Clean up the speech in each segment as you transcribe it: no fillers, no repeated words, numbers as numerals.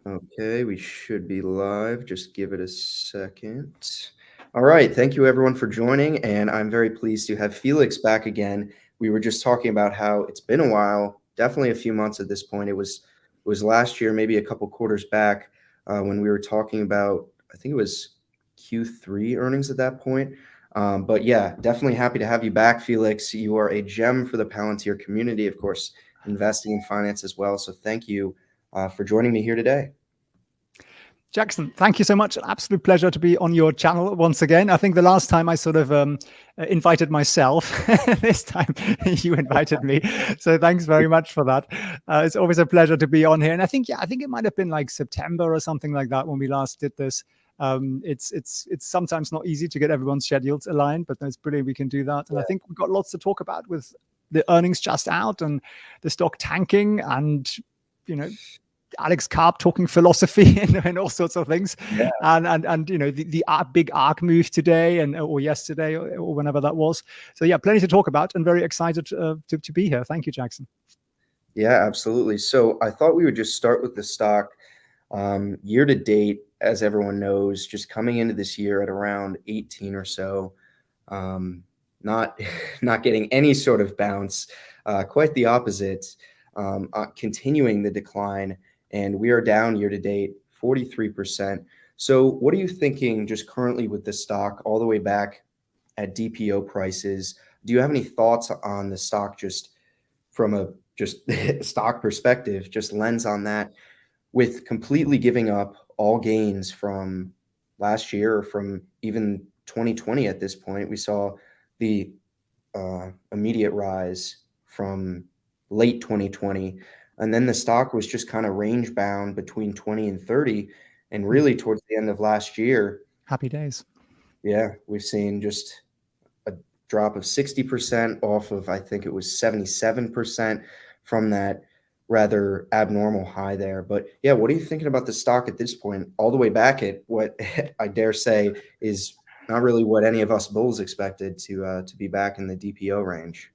Okay, we should be live. Just give it a second. All right, thank you everyone for joining, and I'm very pleased to have Felix back again. We were just talking about how it's been a while, definitely a few months at this point. It was last year, maybe a couple quarters back, when we were talking about, I think it was Q3 earnings at that point. But yeah, definitely happy to have you back, Felix. You are a gem for the Palantir community, of course, investing in finance as well. So thank you for joining me here today. Jackson, thank you so much. An absolute pleasure to be on your channel once again. I think the last time I sort of invited myself. This time you invited me. So thanks very much for that. It's always a pleasure to be on here. And I think it might have been like September or something like that when we last did this. It's sometimes not easy to get everyone's schedules aligned, but it's brilliant we can do that. And I think we've got lots to talk about with the earnings just out and the stock tanking and, Alex Karp talking philosophy and all sorts of things, and the big ARK move today or yesterday or whenever that was. So yeah, plenty to talk about, and very excited to be here. Thank you, Jackson. Yeah, absolutely. So I thought we would just start with the stock. Year to date, as everyone knows, just coming into this year at around 18 or so, not getting any sort of bounce, quite the opposite, continuing the decline. And we are down year to date 43%. So what are you thinking just currently with the stock all the way back at DPO prices? Do you have any thoughts on the stock just from a stock perspective, just lens on that, with completely giving up all gains from last year or from even 2020 at this point? We saw the immediate rise from late 2020. And then the stock was just kind of range bound between 20 and 30. And really towards the end of last year. Happy days. Yeah, we've seen just a drop of 60% off of, I think it was 77% from that rather abnormal high there. But yeah, what are you thinking about the stock at this point, all the way back at what I dare say is not really what any of us bulls expected to be back in the DPO range?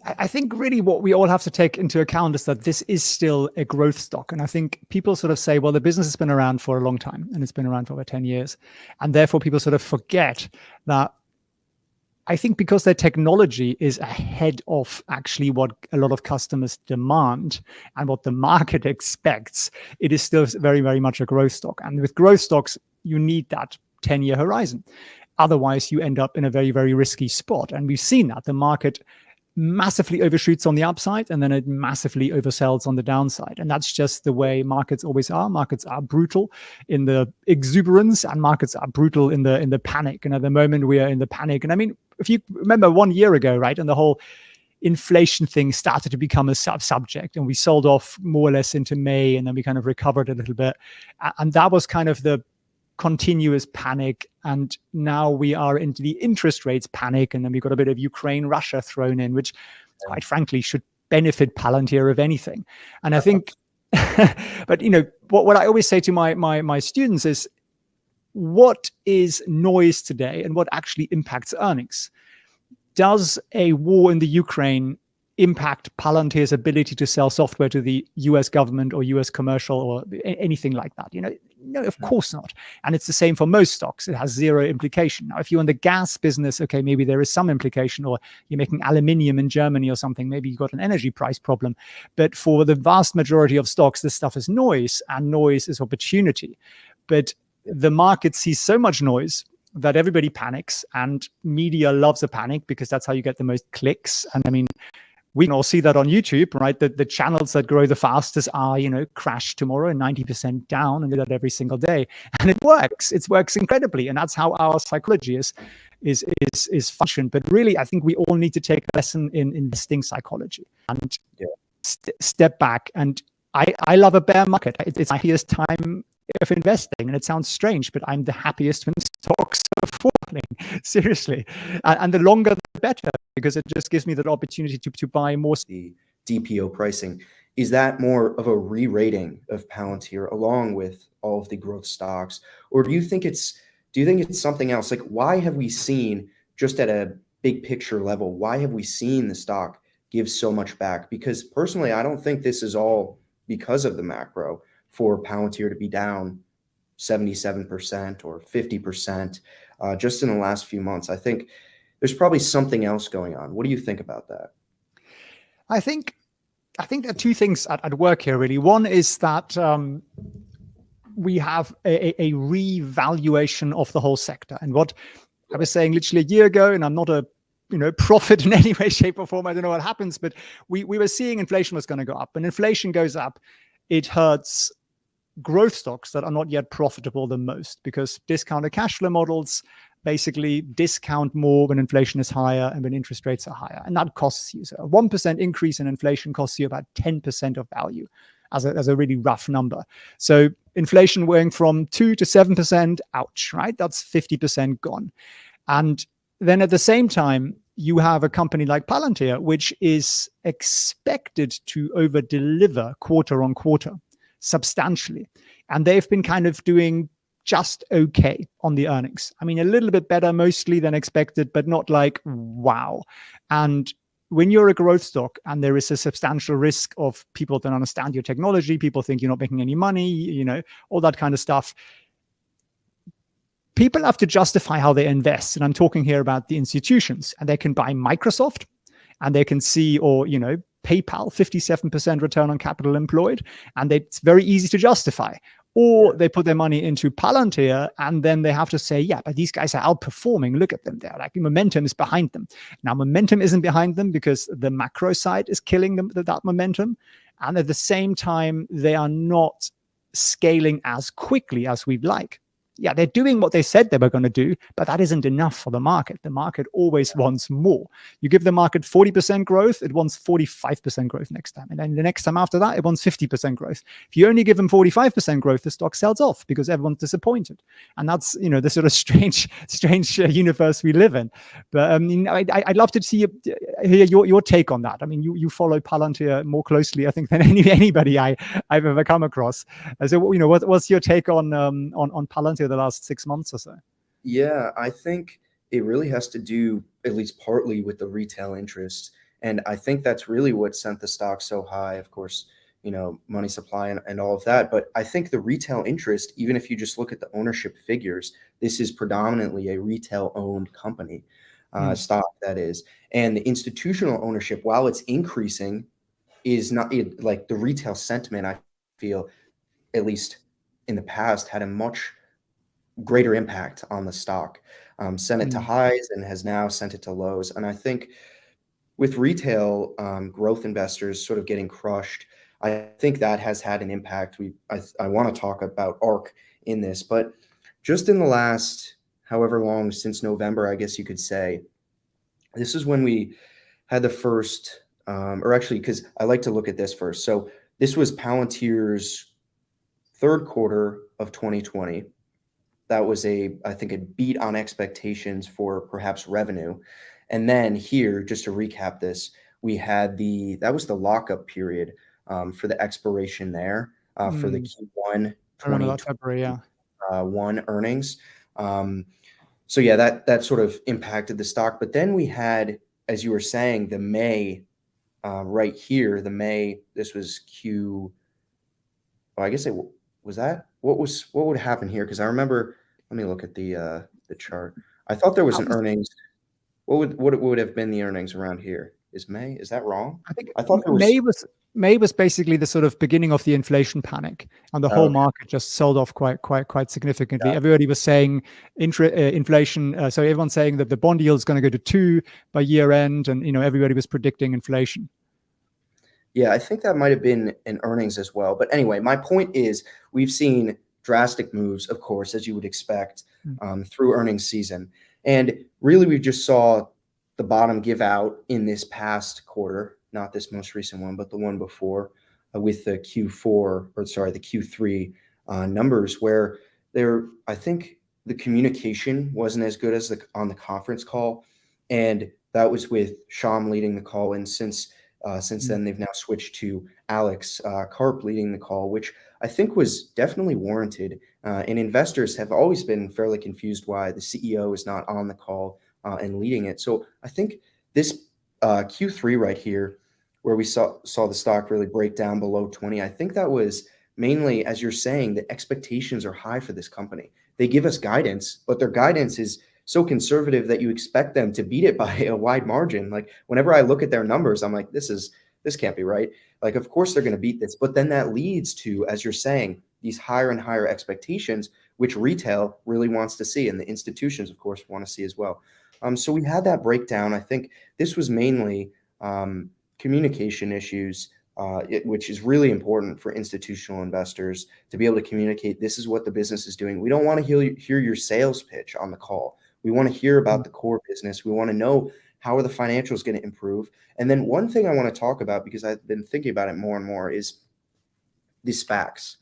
I think really what we all have to take into account is that this is still a growth stock. And I think people sort of say, well, the business has been around for a long time and it's been around for over 10 years. And therefore people sort of forget that I think because their technology is ahead of actually what a lot of customers demand and what the market expects, it is still very, very much a growth stock. And with growth stocks, you need that 10-year horizon. Otherwise, you end up in a very, very risky spot. And we've seen that the market massively overshoots on the upside and then it massively oversells on the downside. And that's just the way markets always are. Markets are brutal in the exuberance and markets are brutal in the panic. And at the moment we are in the panic. And I mean, if you remember 1 year ago, right, and the whole inflation thing started to become a subject and we sold off more or less into May and then we kind of recovered a little bit. And that was kind of the continuous panic, and now we are into the interest rates panic, and then we've got a bit of Ukraine, Russia thrown in, which quite frankly should benefit Palantir if anything. And I think, but what I always say to my students is, what is noise today and what actually impacts earnings? Does a war in the Ukraine impact Palantir's ability to sell software to the US government or US commercial or anything like that? No, of course not. And it's the same for most stocks. It has zero implication. Now, if you're in the gas business, okay, maybe there is some implication, or you're making aluminium in Germany or something, maybe you've got an energy price problem. But for the vast majority of stocks, this stuff is noise, and noise is opportunity. But the market sees so much noise that everybody panics, and media loves a panic because that's how you get the most clicks. And I mean, we can all see that on YouTube, right? The channels that grow the fastest are, crash tomorrow and 90% down, and do that every single day. And it works. It works incredibly. And that's how our psychology is functioned. But really, I think we all need to take a lesson in investing psychology and step back. And I love a bear market. It's my happiest time of investing. And it sounds strange, but I'm the happiest when stocks are falling, seriously. And the longer, the better, because it just gives me that opportunity to buy more. The DPO pricing, is that more of a re-rating of Palantir along with all of the growth stocks? Or do you think it's something else? Like, why have we seen, just at a big picture level, why have we seen the stock give so much back? Because personally, I don't think this is all because of the macro. for Palantir to be down 77% or 50% just in the last few months. I think there's probably something else going on. What do you think about that? I think there are two things at work here, really. One is that we have a revaluation of the whole sector. And what I was saying literally a year ago, and I'm not a prophet in any way, shape, or form. I don't know what happens, but we were seeing inflation was going to go up. When inflation goes up, it hurts growth stocks that are not yet profitable the most, because discounted cash flow models basically discount more when inflation is higher and when interest rates are higher. And that costs you. So a 1% increase in inflation costs you about 10% of value as a really rough number. So inflation going from 2 to 7%, ouch, right? That's 50% gone. And then at the same time, you have a company like Palantir, which is expected to over deliver quarter on quarter substantially. And they've been kind of doing just okay on the earnings. I mean, a little bit better mostly than expected, but not like wow. And when you're a growth stock and there is a substantial risk of people don't understand your technology, people think you're not making any money, all that kind of stuff, people have to justify how they invest. And I'm talking here about the institutions, and they can buy Microsoft and they can see, or, PayPal, 57% return on capital employed. And it's very easy to justify. Or they put their money into Palantir, and then they have to say, yeah, but these guys are outperforming. Look at them. They're like, momentum is behind them. Now, momentum isn't behind them because the macro side is killing them, that momentum. And at the same time, they are not scaling as quickly as we'd like. Yeah, they're doing what they said they were going to do, but that isn't enough for the market. The market always wants more. You give the market 40% growth, it wants 45% growth next time. And then the next time after that, it wants 50% growth. If you only give them 45% growth, the stock sells off because everyone's disappointed. And that's, the sort of strange universe we live in. But I'd love to hear your take on that. I mean, you follow Palantir more closely, I think, than anybody I've ever come across. So, what's your take on Palantir the last 6 months or so? Yeah, I think it really has to do at least partly with the retail interest. And I think that's really what sent the stock so high. Of course, money supply and all of that. But I think the retail interest, even if you just look at the ownership figures, this is predominantly a retail owned company, stock that is. And the institutional ownership, while it's increasing, is not like the retail sentiment, I feel, at least in the past, had a much greater impact on the stock, sent it to highs and has now sent it to lows. And I think with retail growth investors sort of getting crushed, I think that has had an impact. I want to talk about ARK in this, but just in the last however long, since November, I guess you could say, this is when we had the first, or actually, because I like to look at this first. So this was Palantir's third quarter of 2020. That was I think, a beat on expectations for perhaps revenue. And then here, just to recap this, we had that was the lockup period for the expiration there for the Q1 2021 earnings. So yeah, that sort of impacted the stock. But then we had, as you were saying, the May right here, this was I guess it was that. What would happen here? Because I remember, let me look at the chart. I thought there was an earnings. What would have been the earnings around here? Is May? Is that wrong? I think I thought there was May was basically the sort of beginning of the inflation panic, and the whole market just sold off quite significantly. Everybody was saying inflation. So everyone's saying that the bond yield is going to go to 2 by year end, and everybody was predicting inflation. Yeah, I think that might have been in earnings as well. But anyway, my point is we've seen drastic moves, of course, as you would expect, through earnings season. And really, we just saw the bottom give out in this past quarter, not this most recent one, but the one before, with the Q3 numbers, where I think the communication wasn't as good as on the conference call. And that was with Sham leading the call. And since then, they've now switched to Alex Karp leading the call, which I think was definitely warranted. And investors have always been fairly confused why the CEO is not on the call and leading it. So I think this Q3 right here, where we saw the stock really break down below 20, I think that was mainly, as you're saying, the expectations are high for this company. They give us guidance, but their guidance is so conservative that you expect them to beat it by a wide margin. Like whenever I look at their numbers, I'm like, this can't be right. Like, of course they're going to beat this, but then that leads to, as you're saying, these higher and higher expectations, which retail really wants to see, and the institutions, of course, want to see as well. So we had that breakdown. I think this was mainly communication issues, which is really important for institutional investors to be able to communicate. This is what the business is doing. We don't want to hear your sales pitch on the call. We want to hear about the core business. We want to know how are the financials going to improve. And then one thing I want to talk about, because I've been thinking about it more and more, is the SPACs,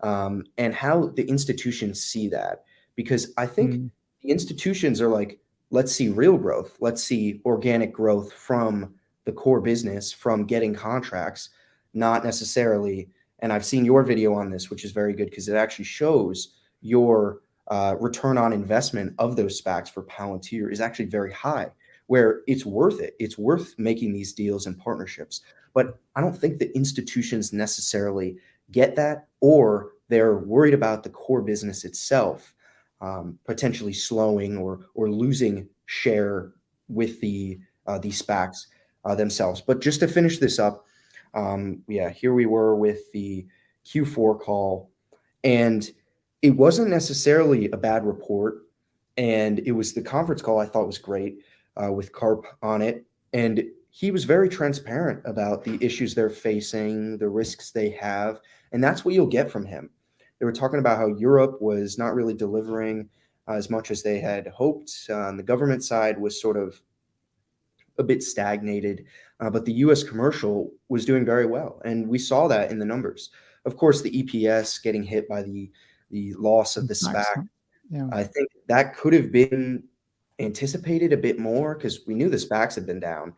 and how the institutions see that. Because I think the institutions are like, let's see real growth. Let's see organic growth from the core business, from getting contracts, not necessarily. And I've seen your video on this, which is very good because it actually shows your return on investment of those SPACs for Palantir is actually very high, where it's worth it. It's worth making these deals and partnerships. But I don't think the institutions necessarily get that, or they're worried about the core business itself potentially slowing or losing share with these SPACs themselves. But just to finish this up, here we were with the Q4 call, and it wasn't necessarily a bad report, and it was the conference call I thought was great with Karp on it, and he was very transparent about the issues they're facing, the risks they have, and that's what you'll get from him. They were talking about how Europe was not really delivering as much as they had hoped. On the government side was sort of a bit stagnated, but the U.S. commercial was doing very well, and we saw that in the numbers. Of course, the EPS getting hit by the loss of the SPAC. Yeah. I think that could have been anticipated a bit more because we knew the SPACs had been down.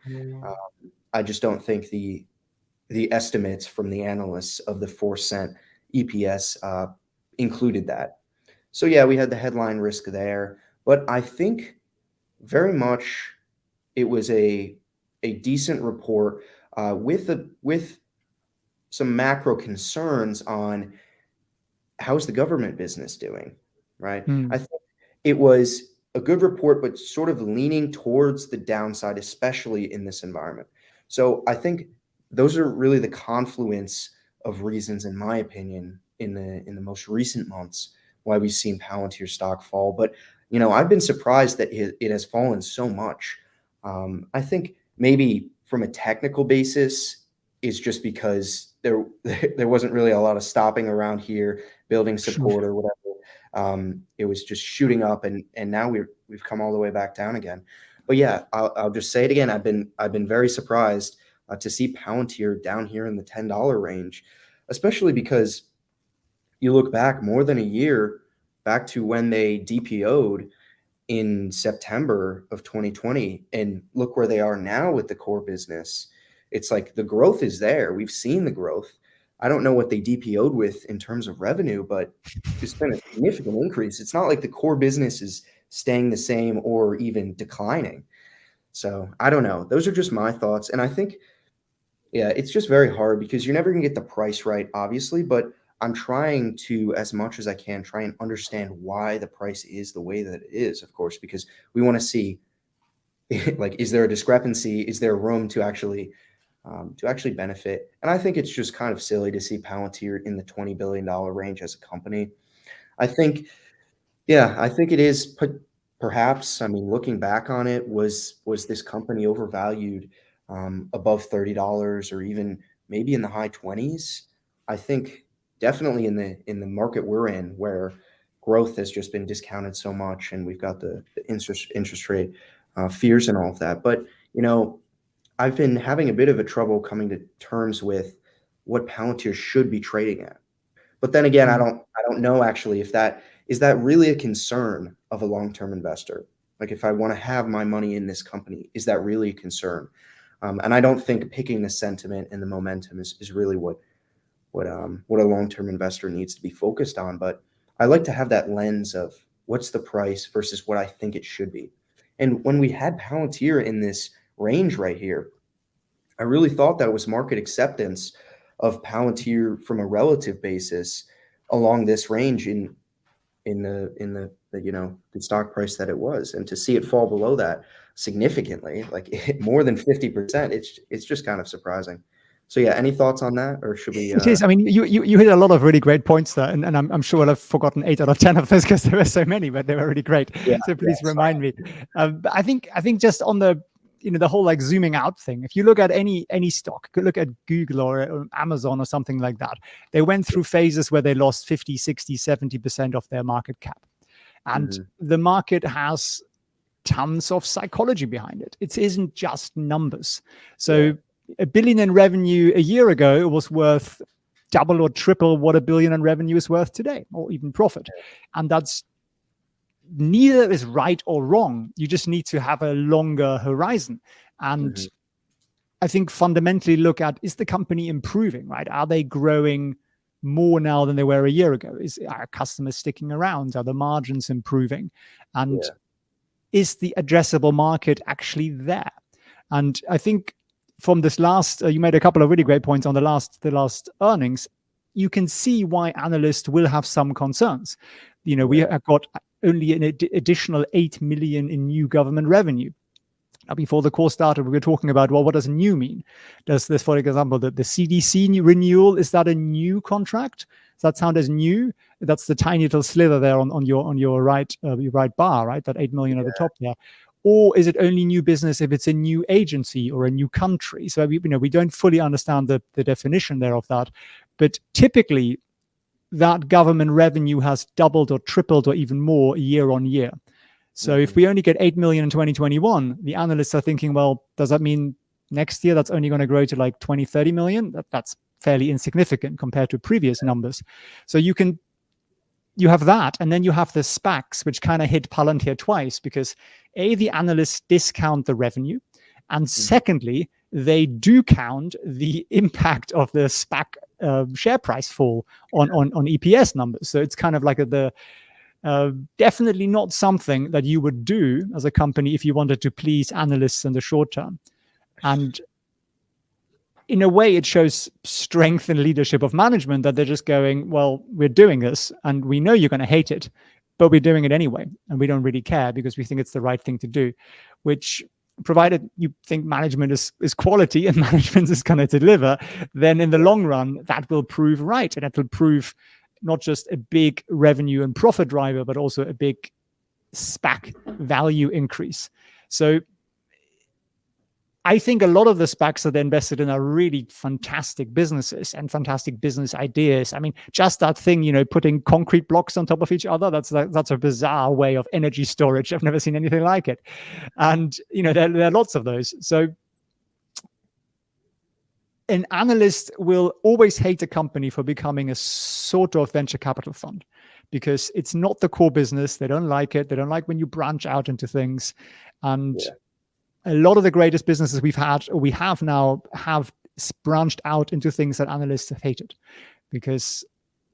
I just don't think the estimates from the analysts of the 4-cent EPS included that. So yeah, we had the headline risk there, but I think very much it was a decent report with some macro concerns on how's the government business doing, right? I think it was a good report, but sort of leaning towards the downside, especially in this environment. So I think those are really the confluence of reasons, in my opinion, in the most recent months why we've seen Palantir stock fall. But I've been surprised that it has fallen so much. I think maybe from a technical basis, it's just because there wasn't really a lot of stopping around here, building support or whatever. It was just shooting up, and now we've come all the way back down again. But yeah, I'll just say it again. I've been very surprised to see Palantir down here in the $10 range, especially because you look back more than a year back to when they DPO'd in September of 2020, and look where they are now with the core business. It's like the growth is there. We've seen the growth. I don't know what they DPO'd with in terms of revenue, but it's been a significant increase. It's not like the core business is staying the same or even declining. So I don't know. Those are just my thoughts. And I think, yeah, it's just very hard because you're never going to get the price right, obviously, but I'm trying to, as much as I can, try and understand why the price is the way that it is, of course, because we want to see, like, is there a discrepancy? Is there room to actually benefit? And I think it's just kind of silly to see Palantir in the $20 billion range as a company. I think it is perhaps, I mean, looking back on it, was this company overvalued above $30 or even maybe in the high 20s? I think definitely in the market we're in, where growth has just been discounted so much, and we've got the interest rate fears and all of that. But I've been having a bit of a trouble coming to terms with what Palantir should be trading at. But then again, I don't know actually if that is really a concern of a long-term investor. Like, if I want to have my money in this company, is that really a concern? And I don't think picking the sentiment and the momentum is really what a long-term investor needs to be focused on. But I like to have that lens of what's the price versus what I think it should be. And when we had Palantir in this range right here, I really thought that was market acceptance of Palantir from a relative basis along this range in the the stock price that it was, and to see it fall below that significantly, like more than 50%, it's just kind of surprising. So yeah, any thoughts on that, or should we? It is. I mean, you hit a lot of really great points there, and I'm sure I've forgotten 8 out of 10 of those because there were so many, but they were really great. Yeah, So please yeah, remind me. But I think just on the the whole like zooming out thing. If you look at any stock, look at Google or Amazon or something like that, they went through phases where they lost 50, 60, 70% of their market cap, and the market has tons of psychology behind it. It isn't just numbers. So $1 billion in revenue a year ago was worth double or triple what $1 billion in revenue is worth today, or even profit. And that's neither is right or wrong. You just need to have a longer horizon. And I think fundamentally look at, is the company improving, right? Are they growing more now than they were a year ago? Are customers sticking around? Are the margins improving? And is the addressable market actually there? And I think from this last, you made a couple of really great points on the last earnings. You can see why analysts will have some concerns. We have got only an additional 8 million in new government revenue. Now, before the course started, we were talking about, well, what does new mean? Does this, for example, the CDC renewal, is that a new contract? Does that sound as new? That's the tiny little slither there on your right bar, right? That 8 million at the top there. Or is it only new business if it's a new agency or a new country? So we don't fully understand the definition there of that. But typically, that government revenue has doubled or tripled or even more year on year. So if we only get 8 million in 2021, the analysts are thinking, well, does that mean next year that's only going to grow to like 20, 30 million? That's fairly insignificant compared to previous numbers. So you have that, and then you have the SPACs, which kind of hit Palantir twice, because A, the analysts discount the revenue, and secondly, they do count the impact of the SPAC share price fall on EPS numbers. So it's kind of like definitely not something that you would do as a company if you wanted to please analysts in the short term. And in a way, it shows strength and leadership of management, that they're just going, well, we're doing this and we know you're going to hate it, but we're doing it anyway. And we don't really care because we think it's the right thing to do, which, provided you think management is quality and management is going to deliver, then in the long run, that will prove right. And it will prove not just a big revenue and profit driver, but also a big SPAC value increase. So I think a lot of the SPACs that they invested in are really fantastic businesses and fantastic business ideas. I mean, just that thing, putting concrete blocks on top of each other, that's a bizarre way of energy storage. I've never seen anything like it. And, there are lots of those. So an analyst will always hate a company for becoming a sort of venture capital fund, because it's not the core business. They don't like it. They don't like when you branch out into things. And a lot of the greatest businesses we have now have branched out into things that analysts have hated, because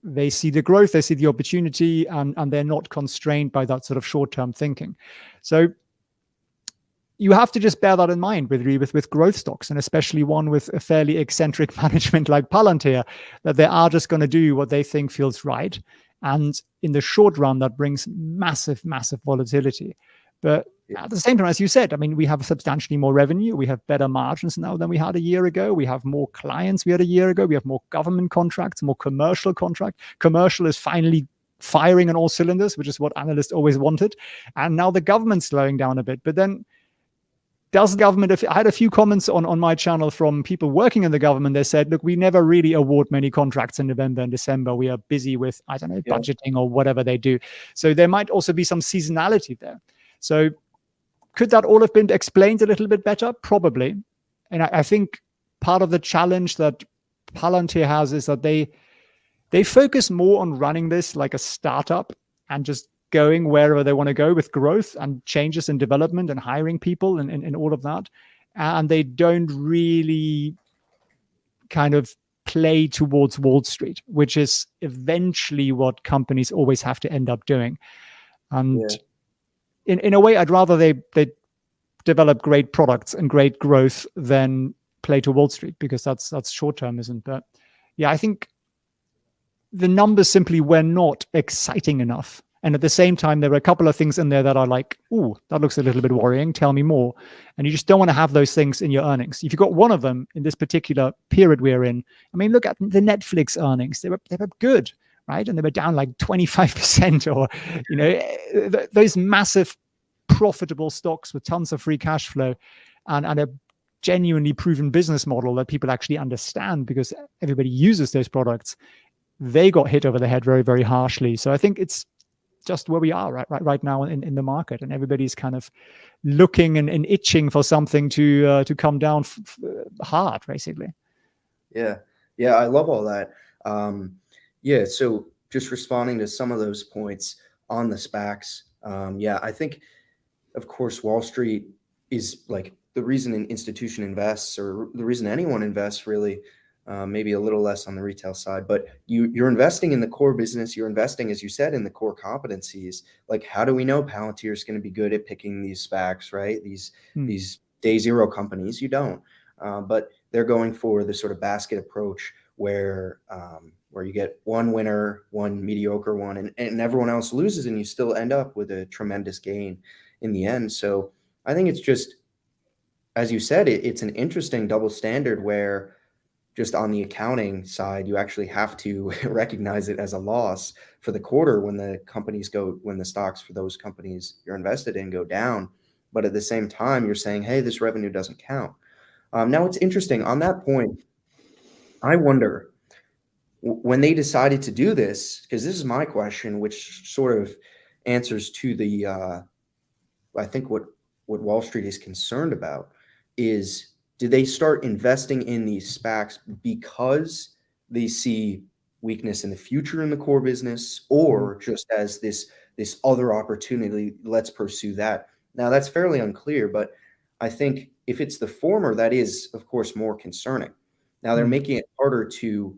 they see the growth, they see the opportunity, and they're not constrained by that sort of short-term thinking. So you have to just bear that in mind with growth stocks, and especially one with a fairly eccentric management like Palantir, that they are just going to do what they think feels right. And in the short run, that brings massive, massive volatility. But at the same time, as you said, I mean, we have substantially more revenue. We have better margins now than we had a year ago. We have more clients we had a year ago. We have more government contracts, more commercial contracts. Commercial is finally firing on all cylinders, which is what analysts always wanted. And now the government's slowing down a bit. But then does the government, I had a few comments on my channel from people working in the government. They said, look, we never really award many contracts in November and December. We are busy with, I don't know, budgeting or whatever they do. So there might also be some seasonality there. So could that all have been explained a little bit better? Probably. And I think part of the challenge that Palantir has is that they focus more on running this like a startup and just going wherever they want to go with growth and changes in development and hiring people and all of that. And they don't really kind of play towards Wall Street, which is eventually what companies always have to end up doing. And in a way, I'd rather they develop great products and great growth than play to Wall Street, because that's short term, isn't it? yeah, I think the numbers simply were not exciting enough. And at the same time, there were a couple of things in there that are like, ooh, that looks a little bit worrying. Tell me more. And you just don't want to have those things in your earnings. If you've got one of them in this particular period we're in, I mean, look at the Netflix earnings. They were good, right? And they were down like 25%, or, those massive profitable stocks with tons of free cash flow and a genuinely proven business model that people actually understand because everybody uses those products. They got hit over the head very, very harshly. So I think it's just where we are right now in the market, and everybody's kind of looking and itching for something to come down hard, basically. Yeah, yeah, I love all that. Yeah, so just responding to some of those points on the SPACs. Yeah, I think, of course, Wall Street is like the reason an institution invests, or the reason anyone invests, really. Maybe a little less on the retail side, but you're investing in the core business. You're investing, as you said, in the core competencies. Like, how do we know Palantir is going to be good at picking these SPACs, right? These day zero companies. You don't, but they're going for the sort of basket approach where you get one winner, one mediocre one, and everyone else loses, and you still end up with a tremendous gain in the end. So I think it's just, as you said, it's an interesting double standard where, just on the accounting side, you actually have to recognize it as a loss for the quarter when the stocks for those companies you're invested in go down. But at the same time, you're saying, hey, this revenue doesn't count. Now, it's interesting on that point. I wonder, when they decided to do this, because this is my question, which sort of answers to the, I think what Wall Street is concerned about is, do they start investing in these SPACs because they see weakness in the future in the core business, or just as this other opportunity, let's pursue that? Now, that's fairly unclear, but I think if it's the former, that is, of course, more concerning. Now, they're making it harder to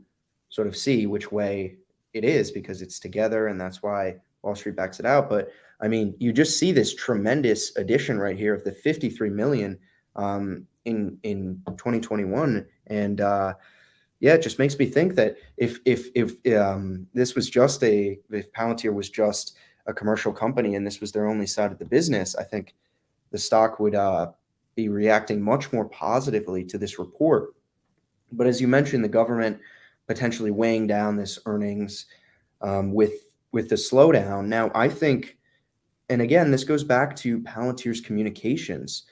sort of see which way it is because it's together, and that's why Wall Street backs it out. But I mean, you just see this tremendous addition right here of the 53 million in 2021, and yeah, it just makes me think that if this was just if Palantir was just a commercial company and this was their only side of the business, I think the stock would be reacting much more positively to this report. But as you mentioned, the government potentially weighing down this earnings with the slowdown. Now, I think, and again, this goes back to Palantir's communications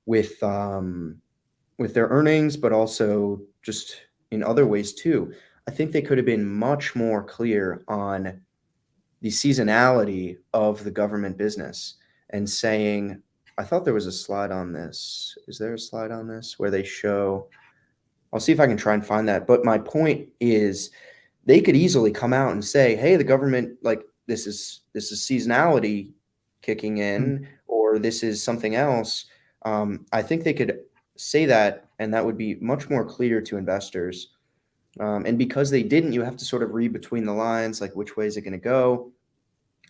with their earnings, but also just in other ways too. I think they could have been much more clear on the seasonality of the government business and saying, I thought there was a slide on this. Is there a slide on this where they show? I'll see if I can try and find that. But my point is, they could easily come out and say, hey, the government, like, this is seasonality kicking in, or this is something else. I think they could say that, and that would be much more clear to investors. And because they didn't, you have to sort of read between the lines, like, which way is it going to go?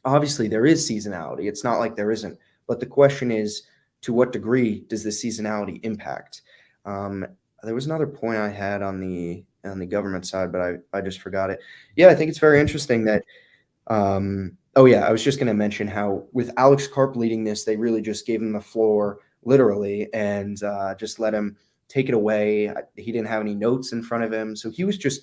Obviously, there is seasonality. It's not like there isn't. But the question is, to what degree does the seasonality impact? There was another point I had on the government side, but I just forgot it. Yeah, I think it's very interesting that. Oh yeah, I was just going to mention how with Alex Karp leading this, they really just gave him the floor, literally, and just let him take it away. He didn't have any notes in front of him, so he was just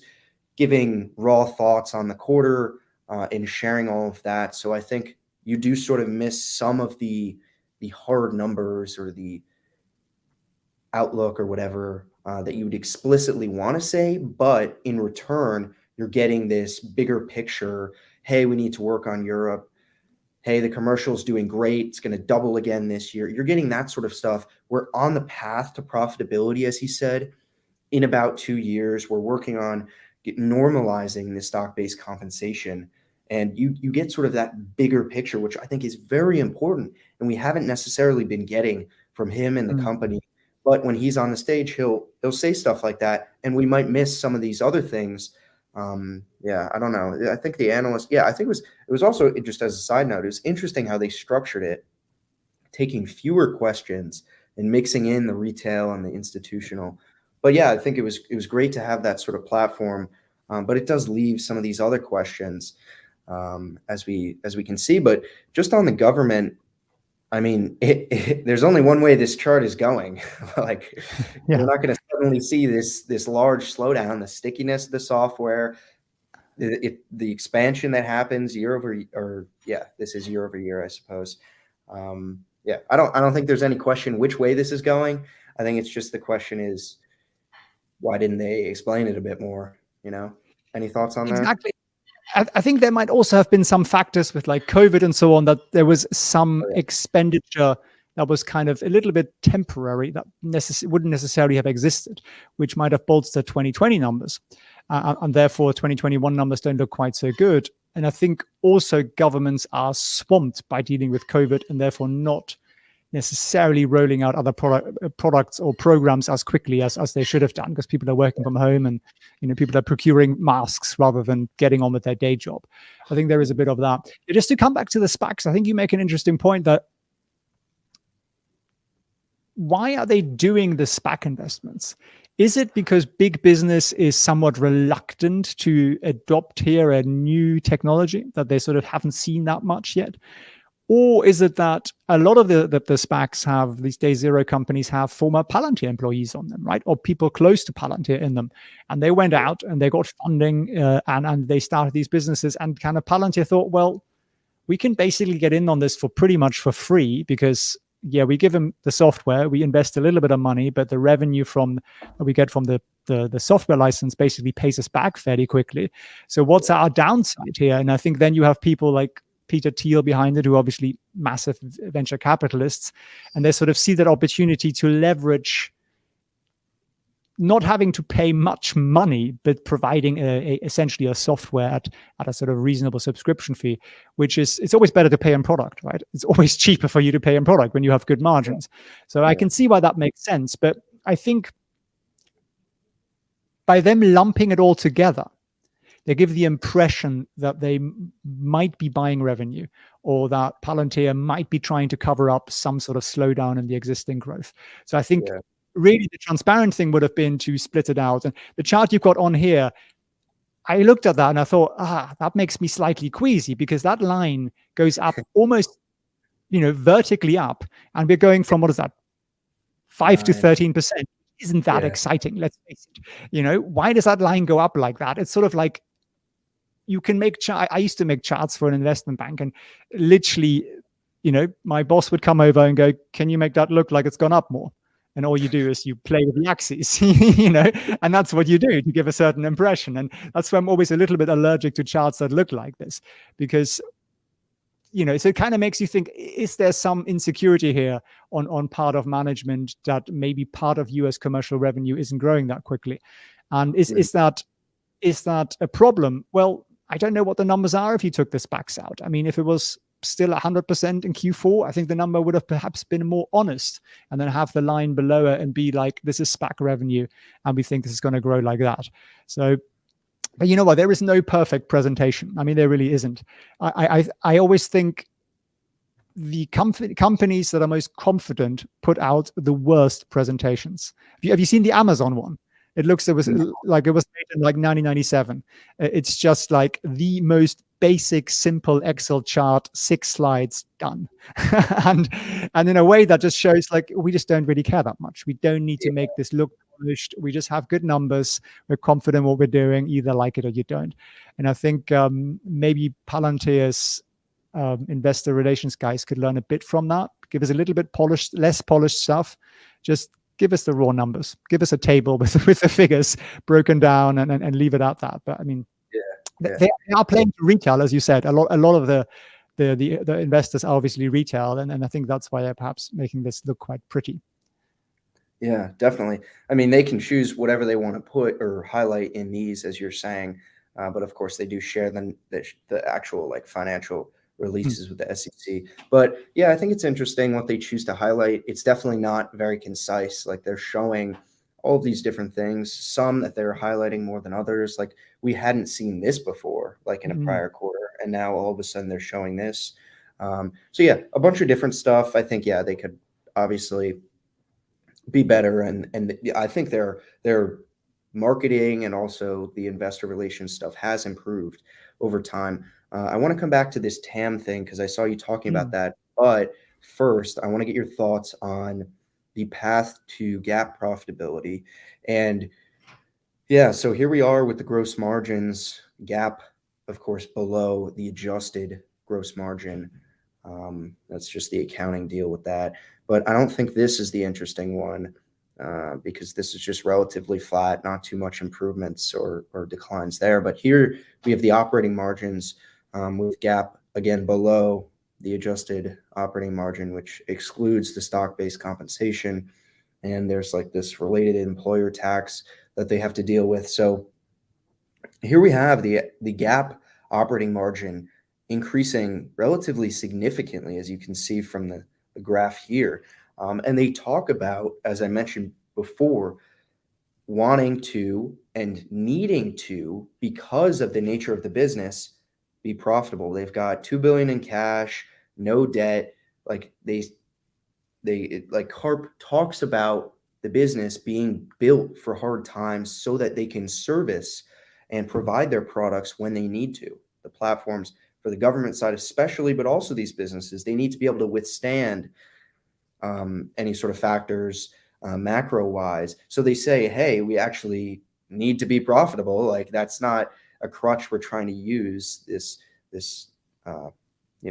giving raw thoughts on the quarter and sharing all of that. So I think you do sort of miss some of the hard numbers or the outlook or whatever that you would explicitly want to say, but in return, you're getting this bigger picture. Hey, we need to work on Europe. Hey, the commercial's doing great. It's going to double again this year. You're getting that sort of stuff. We're on the path to profitability, as he said, in about 2 years. We're working on normalizing the stock-based compensation. And you get sort of that bigger picture, which I think is very important. And we haven't necessarily been getting from him and the company. But when he's on the stage, he'll say stuff like that. And we might miss some of these other things. Yeah, I don't know. I think the analyst, yeah, I think it was also, just as a side note, it was interesting how they structured it, taking fewer questions and mixing in the retail and the institutional. But yeah, I think it was great to have that sort of platform. but it does leave some of these other questions, as we can see. But just on the government, I mean, there's only one way this chart is going. Like, Yeah. we're not going to suddenly see this large slowdown, the stickiness of the software, the expansion that happens year over year, or yeah, this is year over year, I suppose. Yeah, I don't think there's any question which way this is going. I think it's just the question is, why didn't they explain it a bit more? Any thoughts on that? Exactly. I think there might also have been some factors with like COVID and so on, that there was some expenditure that was kind of a little bit temporary that wouldn't necessarily have existed, which might have bolstered 2020 numbers. And therefore 2021 numbers don't look quite so good. And I think also governments are swamped by dealing with COVID and therefore not necessarily rolling out other products or programs as quickly as they should have done, because people are working from home and people are procuring masks rather than getting on with their day job. I think there is a bit of that. Just to come back to the SPACs, I think you make an interesting point that why are they doing the SPAC investments? Is it because big business is somewhat reluctant to adopt here a new technology that they sort of haven't seen that much yet? Or is it that a lot of the SPACs have, these day zero companies have former Palantir employees on them, right? Or people close to Palantir in them. And they went out and they got funding and they started these businesses, and kind of Palantir thought, well, we can basically get in on this for pretty much for free, because yeah, we give them the software, we invest a little bit of money, but the revenue that we get from the software license basically pays us back fairly quickly. So what's our downside here? And I think then you have people like Peter Thiel behind it, who are obviously massive venture capitalists, and they sort of see that opportunity to leverage not having to pay much money, but providing essentially a software at a sort of reasonable subscription fee, which is, it's always better to pay in product, right? It's always cheaper for you to pay in product when you have good margins. So I can see why that makes sense. But I think by them lumping it all together, they give the impression that they might be buying revenue, or that Palantir might be trying to cover up some sort of slowdown in the existing growth. So I think really the transparent thing would have been to split it out. And the chart you've got on here, I looked at that and I thought, that makes me slightly queasy, because that line goes up almost, vertically up. And we're going from, what is that, 5 to 13%. Isn't that exciting? Let's face it. Why does that line go up like that? It's sort of like, you can make I used to make charts for an investment bank, and literally, my boss would come over and go, can you make that look like it's gone up more? And all you do is you play with the axes, and that's what you do to give a certain impression. And that's why I'm always a little bit allergic to charts that look like this, because, so it kind of makes you think, is there some insecurity here on part of management that maybe part of US commercial revenue isn't growing that quickly? And is that a problem? Well, I don't know what the numbers are if you took the SPACs out. I mean, if it was still 100% in Q4, I think the number would have perhaps been more honest, and then have the line below it and be like, this is SPAC revenue, and we think this is going to grow like that. So, but you know what? There is no perfect presentation. I mean, there really isn't. I always think the companies that are most confident put out the worst presentations. Have you seen the Amazon one? It looks like it was made in like 1997. It's just like the most basic, simple Excel chart, 6 slides, done. and in a way that just shows like, we just don't really care that much. We don't need to make this look polished. We just have good numbers. We're confident what we're doing. Either like it or you don't. And I think maybe Palantir's investor relations guys could learn a bit from that. Give us a little bit less polished stuff. Just give us the raw numbers. Give us a table with the figures broken down, and leave it at that. But I mean, they are playing to retail, as you said. A lot of the investors are obviously retail, and I think that's why they're perhaps making this look quite pretty. Yeah, definitely. I mean, they can choose whatever they want to put or highlight in these, as you're saying, but of course they do share the actual like financial releases with the SEC. But yeah, I think it's interesting what they choose to highlight. It's definitely not very concise. Like, they're showing all of these different things, some that they're highlighting more than others. Like, we hadn't seen this before, like in a prior quarter, and now all of a sudden they're showing this. So yeah, a bunch of different stuff. I think, they could obviously be better. And I think they're marketing and also the investor relations stuff has improved over time. I want to come back to this TAM thing because I saw you talking about that. But first, I want to get your thoughts on the path to GAAP profitability. And yeah, so here we are with the gross margins, GAAP, of course, below the adjusted gross margin. That's just the accounting deal with that. But I don't think this is the interesting one because this is just relatively flat, not too much improvements or declines there. But here we have the operating margins with GAAP, again, below the adjusted operating margin, which excludes the stock-based compensation. And there's like this related employer tax that they have to deal with. So here we have the GAAP operating margin increasing relatively significantly, as you can see from the graph here. And they talk about, as I mentioned before, wanting to and needing to, because of the nature of the business, be profitable. They've got $2 billion in cash, no debt. Like Harp talks about the business being built for hard times so that they can service and provide their products when they need to. The platforms for the government side especially, but also these businesses, they need to be able to withstand any sort of factors macro-wise. So they say, hey, we actually need to be profitable. Like that's not a crutch we're trying to use, this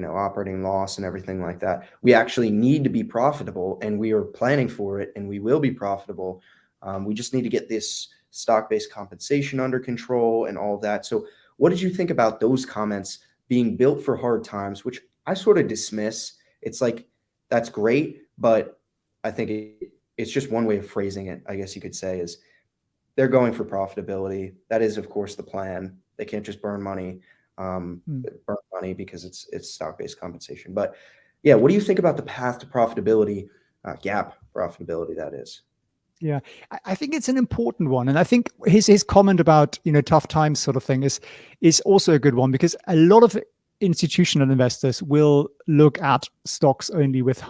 operating loss and everything like that. We actually need to be profitable, and we are planning for it, and we will be profitable. We just need to get this stock-based compensation under control and all of that. So what did you think about those comments being built for hard times, which I sort of dismiss? It's like, that's great, but I think it's just one way of phrasing it, I guess you could say, is they're going for profitability. That is, of course, the plan. They can't just burn money. Because it's stock-based compensation. But yeah, what do you think about the path to profitability, GAAP profitability, that is? Yeah, I think it's an important one. And I think his comment about, tough times sort of thing is also a good one, because a lot of institutional investors will look at stocks only with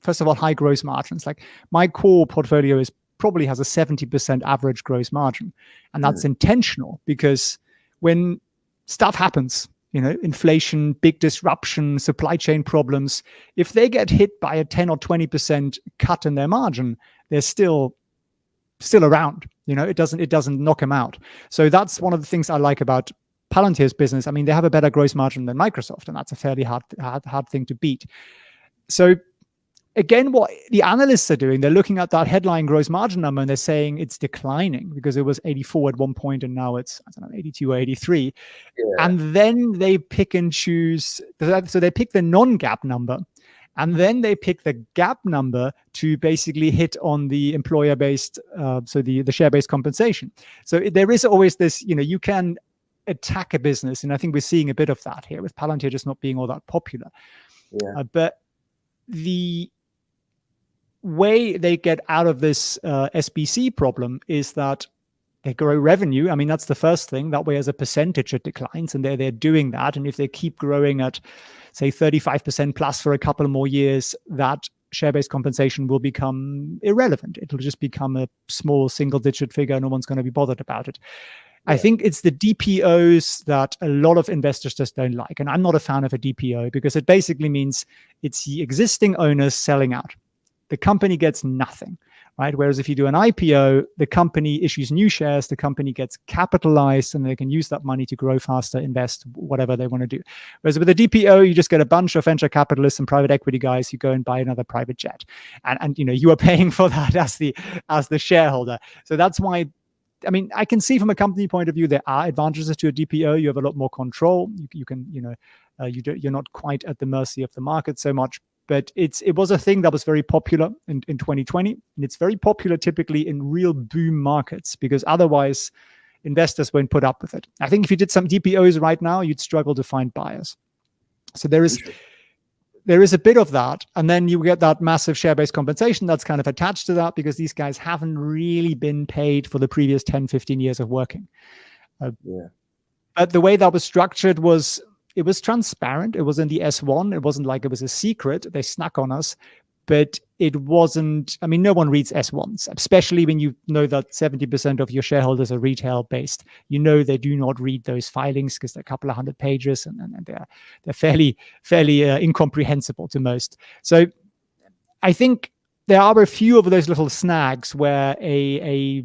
first of all, high gross margins. Like my core portfolio probably has a 70% average gross margin. And that's intentional, because when stuff happens, inflation, big disruption, supply chain problems, if they get hit by a 10 or 20% cut in their margin, they're still around. It doesn't knock them out. So that's one of the things I like about Palantir's business. I mean, they have a better gross margin than Microsoft, and that's a fairly hard thing to beat. So again, what the analysts are doing, they're looking at that headline gross margin number and they're saying it's declining because it was 84 at one point and now it's, 82 or 83. Yeah. And then they pick and choose. So they pick the non-GAAP number, and then they pick the GAAP number to basically hit on the employer-based, so the share-based compensation. So there is always this, you can attack a business, and I think we're seeing a bit of that here with Palantir just not being all that popular. Yeah. But the way they get out of this SBC problem is that they grow revenue. I mean, that's the first thing. That way, as a percentage, it declines, and they're doing that. And if they keep growing at, say, 35% plus for a couple more years, that share-based compensation will become irrelevant. It'll just become a small single-digit figure. No one's going to be bothered about it. Yeah. I think it's the DPOs that a lot of investors just don't like. And I'm not a fan of a DPO, because it basically means it's the existing owners selling out. The company gets nothing, right? Whereas if you do an IPO, the company issues new shares, the company gets capitalized, and they can use that money to grow faster, invest, whatever they want to do. Whereas with a DPO, you just get a bunch of venture capitalists and private equity guys who go and buy another private jet. And you are paying for that as the shareholder. So that's why, I mean, I can see from a company point of view, there are advantages to a DPO. You have a lot more control. You can, you're not quite at the mercy of the market so much. But it was a thing that was very popular in 2020. And it's very popular typically in real boom markets, because otherwise investors won't put up with it. I think if you did some DPOs right now, you'd struggle to find buyers. So there is a bit of that. And then you get that massive share-based compensation that's kind of attached to that, because these guys haven't really been paid for the previous 10, 15 years of working. But the way that was structured was, it was transparent. It was in the S1. It wasn't like it was a secret. They snuck on us. but it wasn't, I mean, no one reads S1s, especially when you know that 70% of your shareholders are retail based. You know they do not read those filings because they're a couple of hundred pages, and they're fairly incomprehensible to most. So I think there are a few of those little snags where a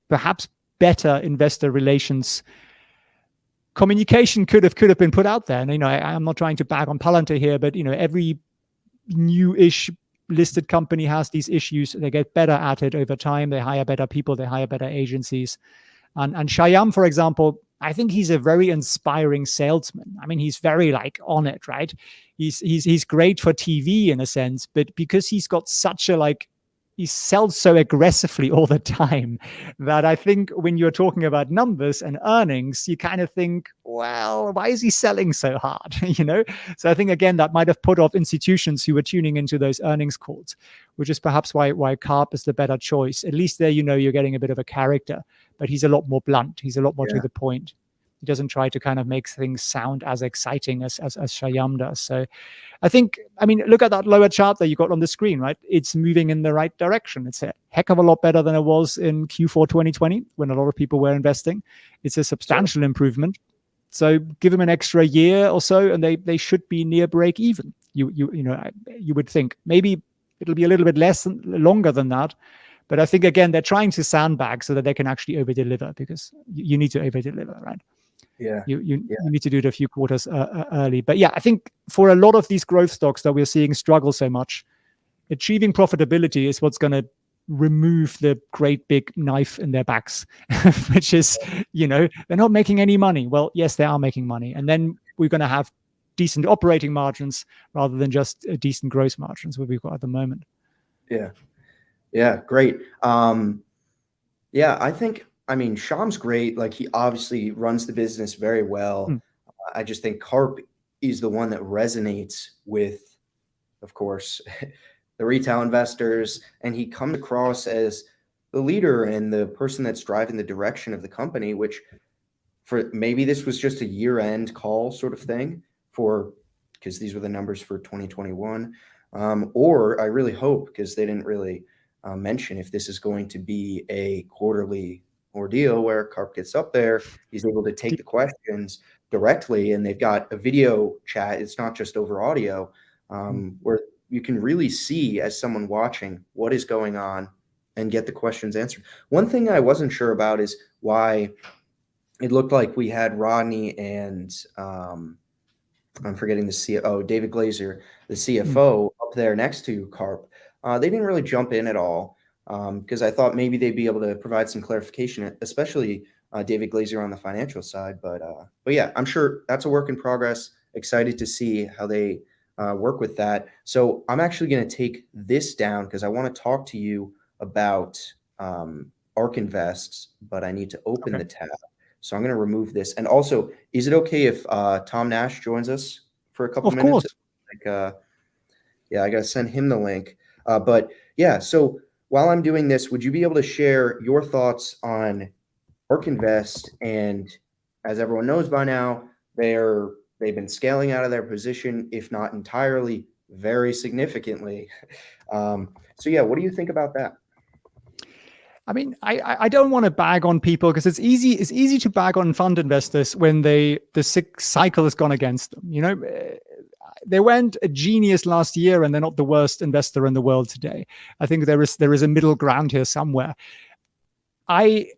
perhaps better investor relations communication could have been put out there. And I'm not trying to bag on Palantir here, but every new-ish listed company has these issues. They get better at it over time. They hire better people. They hire better agencies. And Shyam, for example, I think he's a very inspiring salesman. I mean, he's very on it, right? He's great for TV in a sense, but because he's got such a he sells so aggressively all the time that I think when you're talking about numbers and earnings, you kind of think, well, why is he selling so hard? So I think, again, that might have put off institutions who were tuning into those earnings calls, which is perhaps why Karp is the better choice. At least there, you're getting a bit of a character, but he's a lot more blunt. He's a lot more to the point. He doesn't try to kind of make things sound as exciting as Shyam does. So I think, look at that lower chart that you got on the screen, right? It's moving in the right direction. It's a heck of a lot better than it was in Q4 2020 when a lot of people were investing. It's a substantial improvement. So give them an extra year or so, and they should be near break even. You would think maybe it'll be a little bit longer than that. But I think, again, they're trying to sandbag so that they can actually over-deliver, because you need to over-deliver, right? Yeah. You need to do it a few quarters early. But yeah, I think for a lot of these growth stocks that we're seeing struggle so much, achieving profitability is what's going to remove the great big knife in their backs, which is, they're not making any money. Well, yes, they are making money. And then we're going to have decent operating margins rather than just decent gross margins, what we've got at the moment. Yeah. Yeah, great. I think, Shyam's great. He obviously runs the business very well. I just think Karp is the one that resonates with, of course, the retail investors, and he comes across as the leader and the person that's driving the direction of the company, which for maybe this was just a year-end call sort of thing because these were the numbers for 2021. Or I really hope, because they didn't really mention if this is going to be a quarterly ordeal where Karp gets up there, he's able to take the questions directly, and they've got a video chat. It's not just over audio, where you can really see as someone watching what is going on and get the questions answered. One thing I wasn't sure about is why it looked like we had Rodney and I'm forgetting the CEO, David Glazer, the CFO, up there next to Karp. They didn't really jump in at all because I thought maybe they'd be able to provide some clarification, especially David Glazer on the financial side. But yeah, I'm sure that's a work in progress. Excited to see how they work with that. So I'm actually going to take this down because I want to talk to you about ARK Invest, but I need to open the tab. So I'm going to remove this. And also, is it okay if Tom Nash joins us for a couple minutes? Of course. Yeah, I got to send him the link. But yeah, so while I'm doing this, would you be able to share your thoughts on ARK Invest? And as everyone knows by now, they've been scaling out of their position, if not entirely, very significantly. So yeah, what do you think about that? I don't want to bag on people because it's easy to bag on fund investors when the cycle has gone against them. They went a genius last year and they're not the worst investor in the world today. I think there is a middle ground here somewhere. I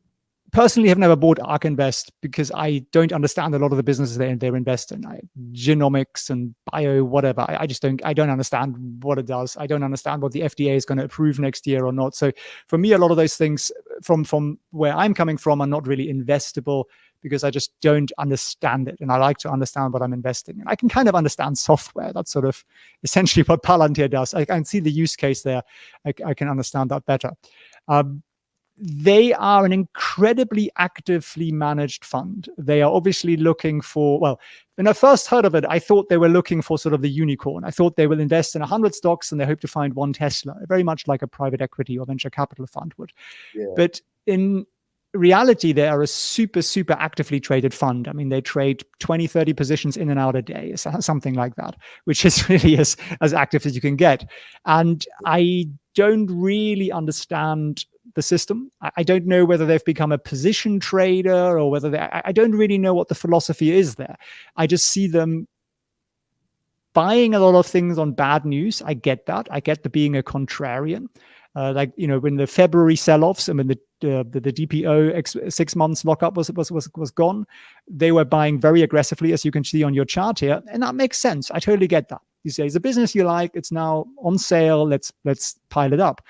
personally have never bought ARK Invest because I don't understand a lot of the businesses they invest in. Genomics and bio, whatever. I don't understand what it does. I don't understand what the FDA is going to approve next year or not. So for me, a lot of those things from where I'm coming from are not really investable because I just don't understand it. And I like to understand what I'm investing in. I can kind of understand software. That's sort of essentially what Palantir does. I can see the use case there. I can understand that better. They are an incredibly actively managed fund. They are obviously looking for, well, when I first heard of it, I thought they were looking for sort of the unicorn. I thought they will invest in 100 stocks and they hope to find one Tesla, very much like a private equity or venture capital fund would. Yeah. But in reality, they are a super, super actively traded fund. I mean, they trade 20, 30 positions in and out a day, something like that, which is really as active as you can get. And I don't really understand the system. I don't know whether they've become a position trader or whether I don't really know what the philosophy is there. I just see them buying a lot of things on bad news. I get that. I get the being a contrarian. Like, when the February sell-offs and when the DPO 6 months lockup was gone, they were buying very aggressively, as you can see on your chart here, and that makes sense. I totally get that. You say it's a business you like, it's now on sale, let's pile it up.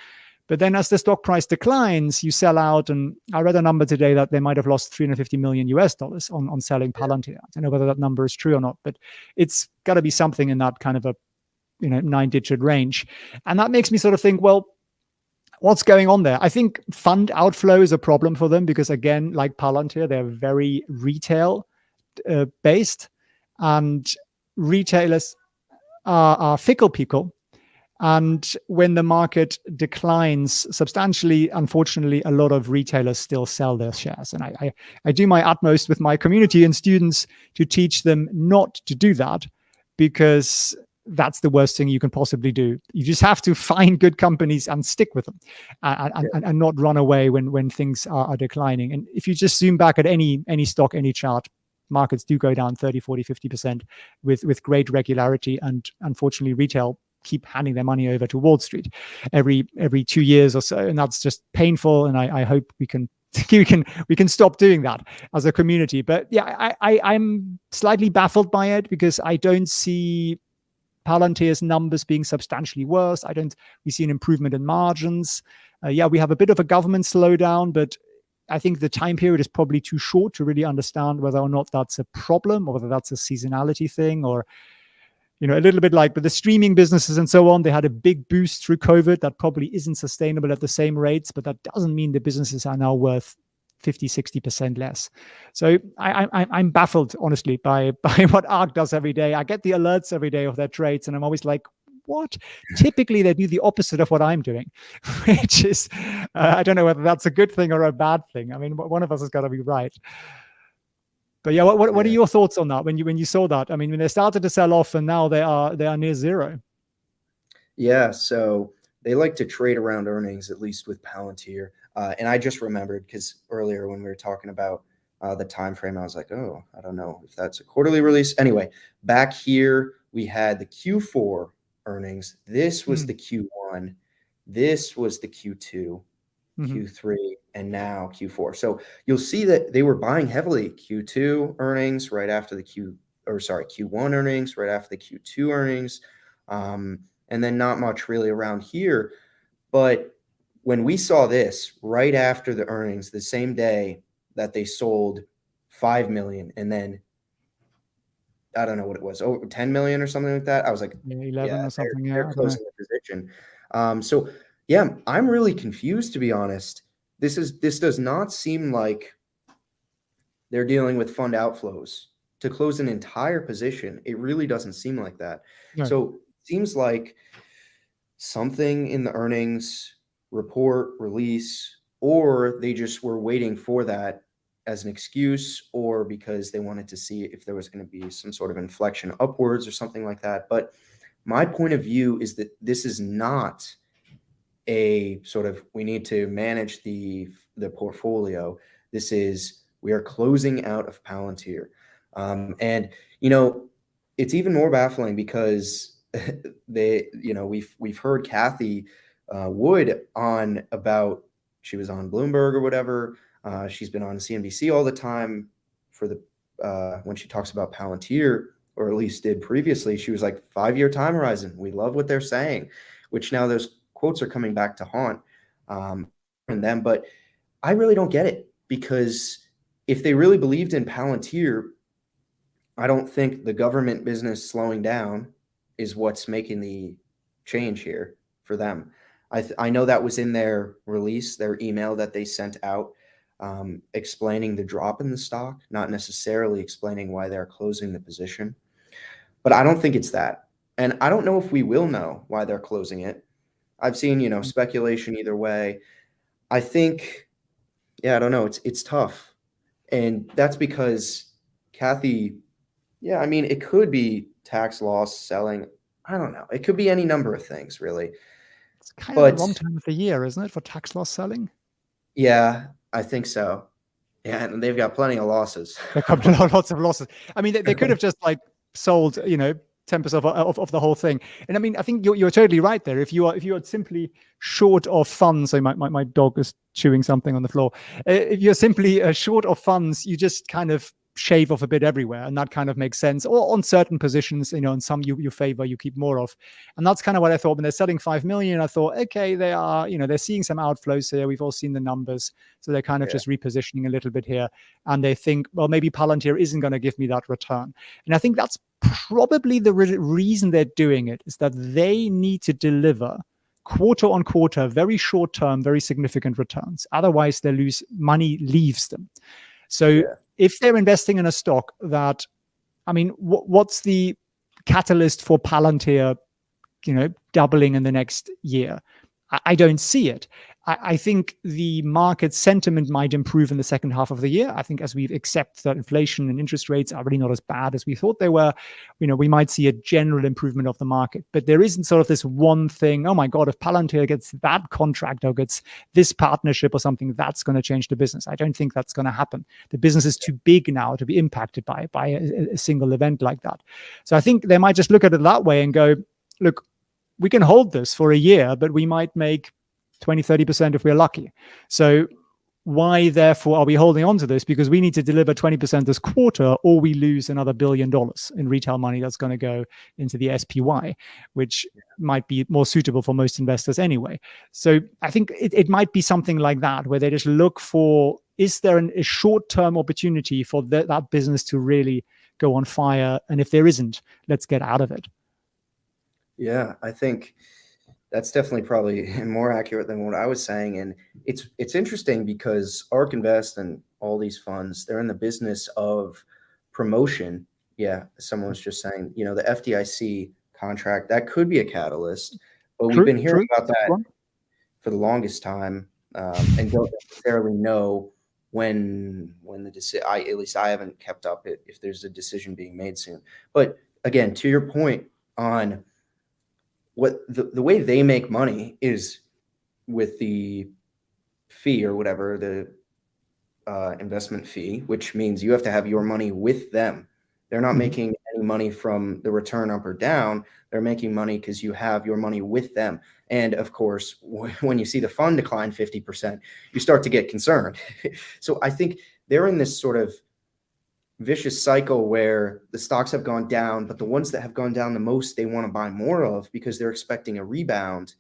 But then as the stock price declines, you sell out. And I read a number today that they might have lost $350 million on selling Palantir. I don't know whether that number is true or not, but it's got to be something in that kind of a 9-digit range. And that makes me sort of think, well, what's going on there? I think fund outflow is a problem for them because, again, like Palantir, they're very retail based, and retailers are fickle people. And when the market declines substantially, unfortunately, a lot of retailers still sell their shares. And I do my utmost with my community and students to teach them not to do that, because that's the worst thing you can possibly do. You just have to find good companies and stick with them, and not run away when things are declining. And if you just zoom back at any stock, any chart, markets do go down 30, 40, 50% with great regularity. And unfortunately, retail keep handing their money over to Wall Street every 2 years or so, and that's just painful. And I hope we can stop doing that as a community. But yeah, I'm slightly baffled by it because I don't see Palantir's numbers being substantially worse. We see an improvement in margins. We have a bit of a government slowdown, but I think the time period is probably too short to really understand whether or not that's a problem or whether that's a seasonality thing, or a little bit like with the streaming businesses and so on. They had a big boost through COVID that probably isn't sustainable at the same rates, but that doesn't mean the businesses are now worth 50, 60% less. So I'm baffled, honestly, by what ARK does every day. I get the alerts every day of their trades, and I'm always like, what? Typically, they do the opposite of what I'm doing, which is, I don't know whether that's a good thing or a bad thing. I mean, one of us has got to be right. But yeah, what are your thoughts on that when you saw that? I mean, when they started to sell off and now they are near zero. Yeah, so they like to trade around earnings, at least with Palantir. And I just remembered because earlier when we were talking about the time frame, I was like, oh, I don't know if that's a quarterly release. Anyway, back here we had the Q4 earnings. This was the Q1. This was the Q2. Q3, and now Q4. So you'll see that they were buying heavily Q2 earnings right after the Q1 earnings right after the Q2 earnings, and then not much really around here. But when we saw this right after the earnings, the same day that they sold 5 million, and then I don't know what it was, over 10 million or something like that. I was like, 11 or something. They're closing the position. So yeah, I'm really confused, to be honest. This does not seem like they're dealing with fund outflows to close an entire position. It really doesn't seem like that. No. So it seems like something in the earnings report release, or they just were waiting for that as an excuse, or because they wanted to see if there was going to be some sort of inflection upwards or something like that. But my point of view is that this is not a sort of, we need to manage the portfolio. This is, we are closing out of Palantir. And, it's even more baffling because we've heard Kathy Wood on about, she was on Bloomberg or whatever. She's been on CNBC all the time for when she talks about Palantir, or at least did previously. She was like, 5-year time horizon. We love what they're saying, which now those quotes are coming back to haunt them. But I really don't get it, because if they really believed in Palantir, I don't think the government business slowing down is what's making the change here for them. I know that was in their release, their email that they sent out, explaining the drop in the stock, not necessarily explaining why they're closing the position. But I don't think it's that. And I don't know if we will know why they're closing it. I've seen, speculation either way. I think, Yeah, I don't know. It's tough. And that's because Kathy, yeah, I mean, it could be tax loss selling. I don't know. It could be any number of things, really. It's kind of the But wrong time of the year, isn't it, for tax loss selling? yeah, I think so. Yeah, and they've got plenty of losses. There come lots of losses. I mean, they could have just like sold, 10% of the whole thing. And I mean, I think you're totally right there. If you are simply short of funds, so my dog is chewing something on the floor. If you're simply short of funds, you just kind of shave off a bit everywhere, and that kind of makes sense. Or on certain positions, and some you favor, you keep more of. And that's kind of what I thought when they're selling 5 million. I thought, okay, they are, they're seeing some outflows here. We've all seen the numbers, so they're kind of just repositioning a little bit here, and they think, well, maybe Palantir isn't going to give me that return. And I think that's probably the reason they're doing it, is that they need to deliver quarter on quarter, very short term, very significant returns. Otherwise, they lose money, leaves them. So if they're investing in a stock that, I mean, what's the catalyst for Palantir, doubling in the next year? I don't see it. I think the market sentiment might improve in the second half of the year. I think as we accept that inflation and interest rates are really not as bad as we thought they were, we might see a general improvement of the market. But there isn't sort of this one thing, oh my God, if Palantir gets that contract or gets this partnership or something, that's going to change the business. I don't think that's going to happen. The business is too big now to be impacted by a single event like that. So I think they might just look at it that way and go, look, we can hold this for a year, but we might make 20, 30% if we're lucky. So why, therefore, are we holding on to this? Because we need to deliver 20% this quarter, or we lose another $1 billion in retail money that's going to go into the SPY, which might be more suitable for most investors anyway. So I think it might be something like that, where they just look for, is there a short-term opportunity for that business to really go on fire? And if there isn't, let's get out of it. Yeah, I think that's definitely probably more accurate than what I was saying. And it's interesting because ARK Invest and all these funds, they're in the business of promotion. Yeah, someone was just saying, the FDIC contract, that could be a catalyst. But we've been hearing about that for the longest time, and don't necessarily know when the decision, at least I haven't kept up if there's a decision being made soon. But again, to your point on what the way they make money is with the fee or whatever, the investment fee, which means you have to have your money with them. They're not making any money from the return up or down. They're making money because you have your money with them. And of course, when you see the fund decline 50%, you start to get concerned. So I think they're in this sort of vicious cycle where the stocks have gone down, but the ones that have gone down the most, they want to buy more of because they're expecting a rebound,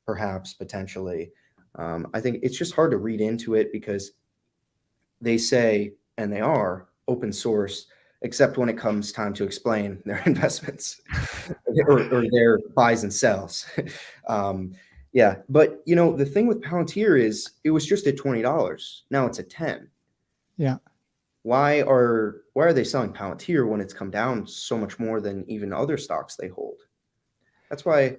perhaps, potentially. I think it's just hard to read into it because they say, and they are open source, except when it comes time to explain their investments or their buys and sells. Yeah, but the thing with Palantir is it was just at $20. Now it's at 10. Yeah. Why are they selling Palantir when it's come down so much more than even other stocks they hold? That's why,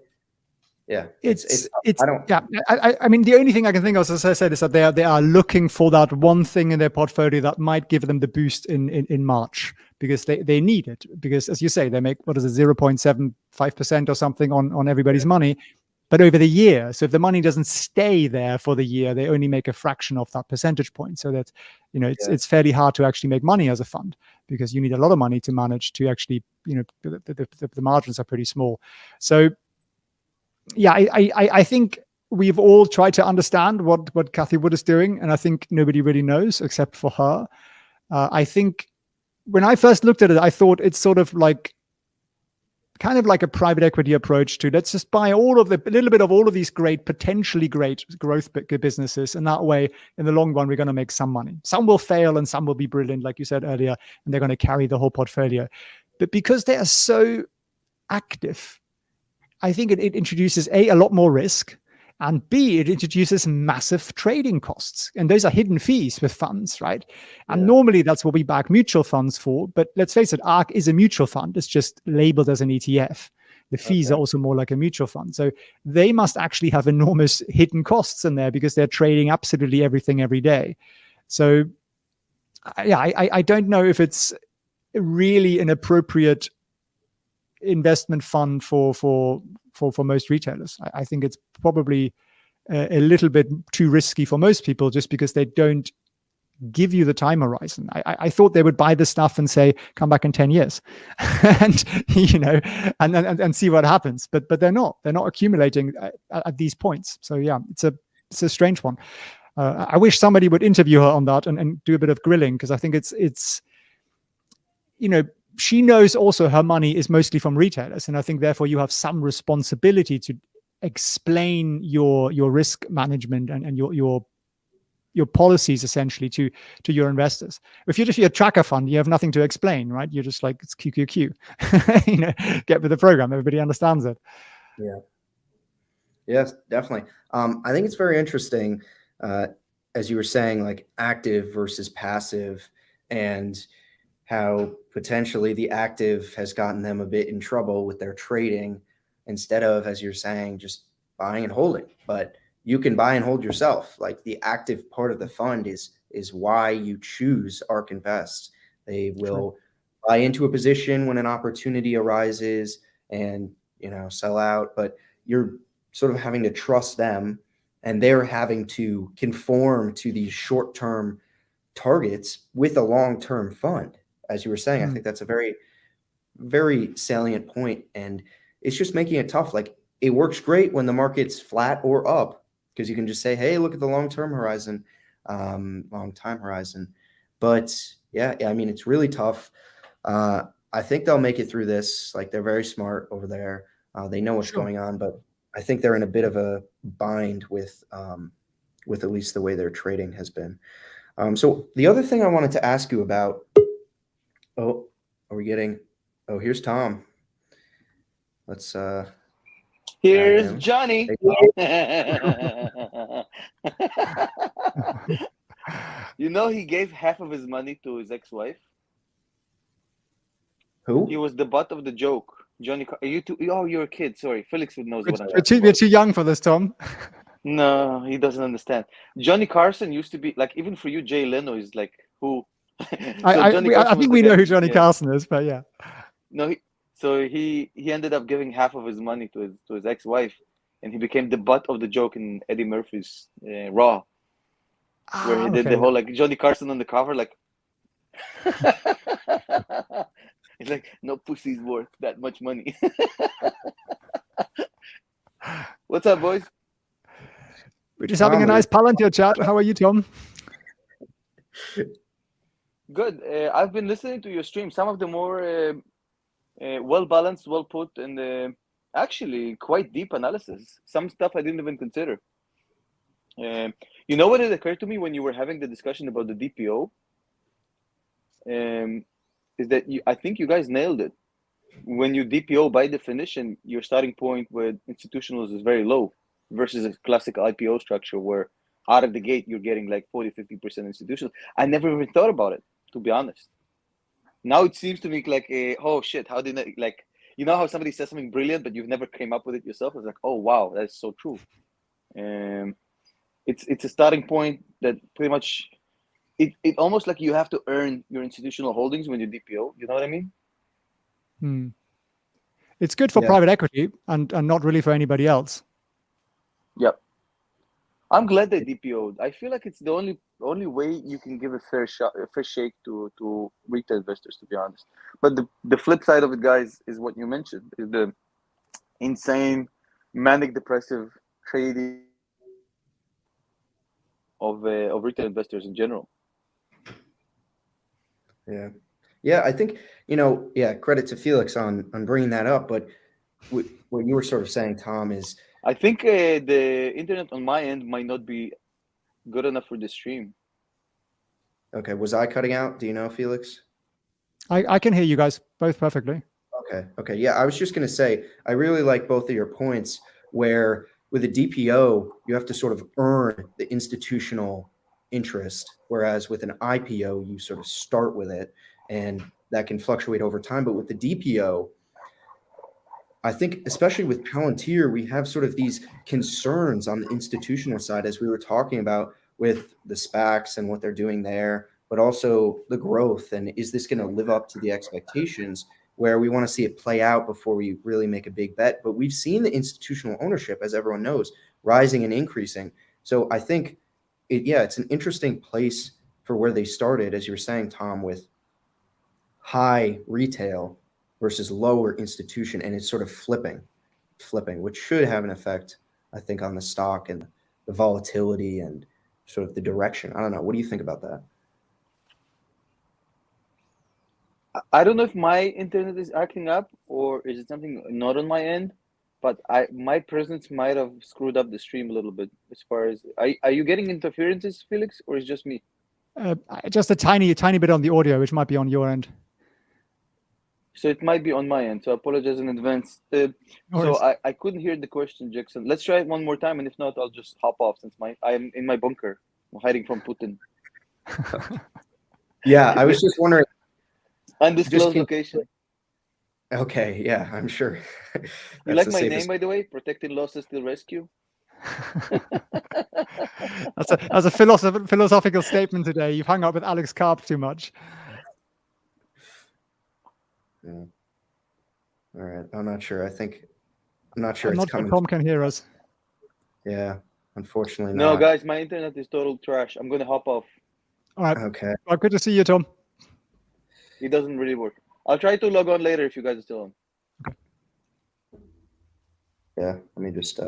yeah. I mean, the only thing I can think of, as I said, is that they are looking for that one thing in their portfolio that might give them the boost in March, because they need it. Because as you say, they make, 0.75% or something on everybody's money. But over the year, so if the money doesn't stay there for the year, they only make a fraction of that percentage point. So that, it's fairly hard to actually make money as a fund, because you need a lot of money to manage to actually, the margins are pretty small. So yeah, I think we've all tried to understand what Cathie Wood is doing, and I think nobody really knows except for her. I think when I first looked at it, I thought it's sort of like, kind of like a private equity approach to, let's just buy a little bit of all of these potentially great growth businesses. And that way, in the long run, we're going to make some money. Some will fail and some will be brilliant, like you said earlier, and they're going to carry the whole portfolio. But because they are so active, I think it introduces a lot more risk, and B, it introduces massive trading costs. And those are hidden fees with funds, right? And normally that's what we back mutual funds for. But let's face it, ARK is a mutual fund. It's just labeled as an ETF. The fees are also more like a mutual fund. So they must actually have enormous hidden costs in there because they're trading absolutely everything every day. So I don't know if it's really an appropriate investment fund for most retailers. I think it's probably a little bit too risky for most people just because they don't give you the time horizon. I thought they would buy the stuff and say, come back in 10 years and, and see what happens. But they're not accumulating at these points. So yeah, it's a strange one. I wish somebody would interview her on that and do a bit of grilling, because I think it's, she knows also her money is mostly from retailers. And I think therefore you have some responsibility to explain your risk management and your policies essentially to your investors. If you're just your tracker fund, you have nothing to explain, right? You're just like, it's QQQ, get with the program. Everybody understands it. Yeah. Yes, definitely. I think it's very interesting, as you were saying, like active versus passive, and how potentially the active has gotten them a bit in trouble with their trading instead of, as you're saying, just buying and holding. But you can buy and hold yourself. Like the active part of the fund is why you choose ARK Invest. They will buy into a position when an opportunity arises and, sell out, but you're sort of having to trust them, and they're having to conform to these short-term targets with a long-term fund. As you were saying, I think that's a very, very salient point, and it's just making it tough. Like it works great when the market's flat or up, because you can just say, hey, look at the long time horizon. But yeah, I mean, it's really tough. I think they'll make it through this. Like they're very smart over there. They know what's going on, but I think they're in a bit of a bind with at least the way their trading has been. So the other thing I wanted to ask you about, here's Tom. Let's here's Johnny. He gave half of his money to his ex-wife. Who? He was the butt of the joke. Johnny, you're a kid. Sorry, Felix knows what I'm talking about. You're too young for this, Tom. No, he doesn't understand. Johnny Carson used to be like, even for you, Jay Leno is like who? I think we know who Johnny Carson is, but yeah. No, he ended up giving half of his money to his ex-wife, and he became the butt of the joke in Eddie Murphy's Raw, where he did the whole like Johnny Carson on the cover, like. It's like, no pussy's worth that much money. What's up, boys? We're just having a nice Palantir chat. How are you, Tom? Good. I've been listening to your stream. Some of the more well-balanced, well-put, and actually quite deep analysis. Some stuff I didn't even consider. You know what it occurred to me when you were having the discussion about the DPO? Is that I think you guys nailed it. When you DPO, by definition, your starting point with institutionals is very low versus a classic IPO structure where out of the gate, you're getting like 40-50% institutional. I never even thought about it, to be honest. Now it seems to me like, oh shit, how did I, like, how somebody says something brilliant, but you've never came up with it yourself? It's like, oh, wow, that's so true. It's a starting point that pretty much, it almost like you have to earn your institutional holdings when you DPO. You know what I mean? It's good for private equity and not really for anybody else. Yep. I'm glad they DPO'd. I feel like it's the only way you can give a fair shake to retail investors, to be honest. But the flip side of it, guys, is what you mentioned, is the insane, manic depressive trading of retail investors in general. Yeah, I think, credit to Felix on bringing that up. But what you were sort of saying, Tom, is I think the internet on my end might not be good enough for the stream. Okay, was I cutting out? Do you know, Felix? I can hear you guys both perfectly. Okay. Yeah, I was just going to say, I really like both of your points where with a DPO, you have to sort of earn the institutional interest, whereas with an IPO, you sort of start with it, and that can fluctuate over time. But with the DPO, I think especially with Palantir, we have sort of these concerns on the institutional side, as we were talking about with the SPACs and what they're doing there, but also the growth. And is this going to live up to the expectations where we want to see it play out before we really make a big bet? But we've seen the institutional ownership, as everyone knows, rising and increasing. So I think it's an interesting place for where they started, as you were saying, Tom, with high retail versus lower institution, and it's sort of flipping, which should have an effect, I think, on the stock and the volatility and sort of the direction. I don't know. What do you think about that? I don't know if my internet is acting up or is it something not on my end, but my presence might have screwed up the stream a little bit. As far as are you getting interferences, Felix, or is it just me? Just a tiny bit on the audio, which might be on your end. So it might be on my end. So I apologize in advance. So I couldn't hear the question, Jackson. Let's try it one more time, and if not, I'll just hop off since I'm in my bunker, I'm hiding from Putin. Yeah, I was just wondering. Undisclosed location. Okay, yeah, I'm sure. You like my name, by the way? Protecting losses till rescue. That's a philosophical statement today. You've hung out with Alex Karp too much. Yeah. All right. I'm not sure. I'm not sure it's coming. Tom can hear us. Yeah, unfortunately no, not. guys, my internet is total trash. I'm going to hop off. All right. Okay. Well, good to see you, Tom. It doesn't really work. I'll try to log on later if you guys are still on. Okay. Yeah, let me just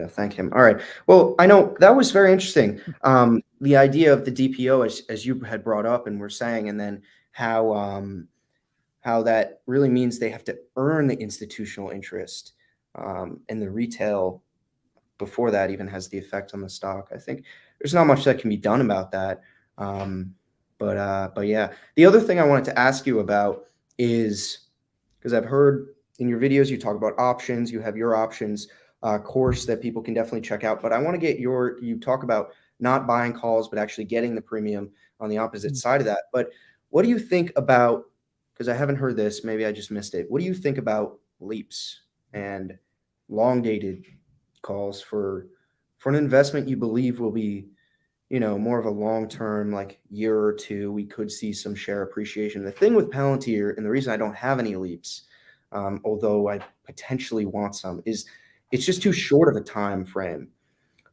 thank him. All right. Well, I know that was very interesting. The idea of the DPO, as you had brought up and were saying, and then how that really means they have to earn the institutional interest, and the retail before that even has the effect on the stock. I think there's not much that can be done about that. But yeah, the other thing I wanted to ask you about is, because I've heard in your videos you talk about options, you have your options course that people can definitely check out. But I want to get you talk about not buying calls, but actually getting the premium on the opposite side of that. But what do you think about, because I haven't heard this, maybe I just missed it. What do you think about leaps and long dated calls for an investment you believe will be, more of a long-term, like year or two, we could see some share appreciation. The thing with Palantir, and the reason I don't have any leaps, although I potentially want some, is it's just too short of a time frame.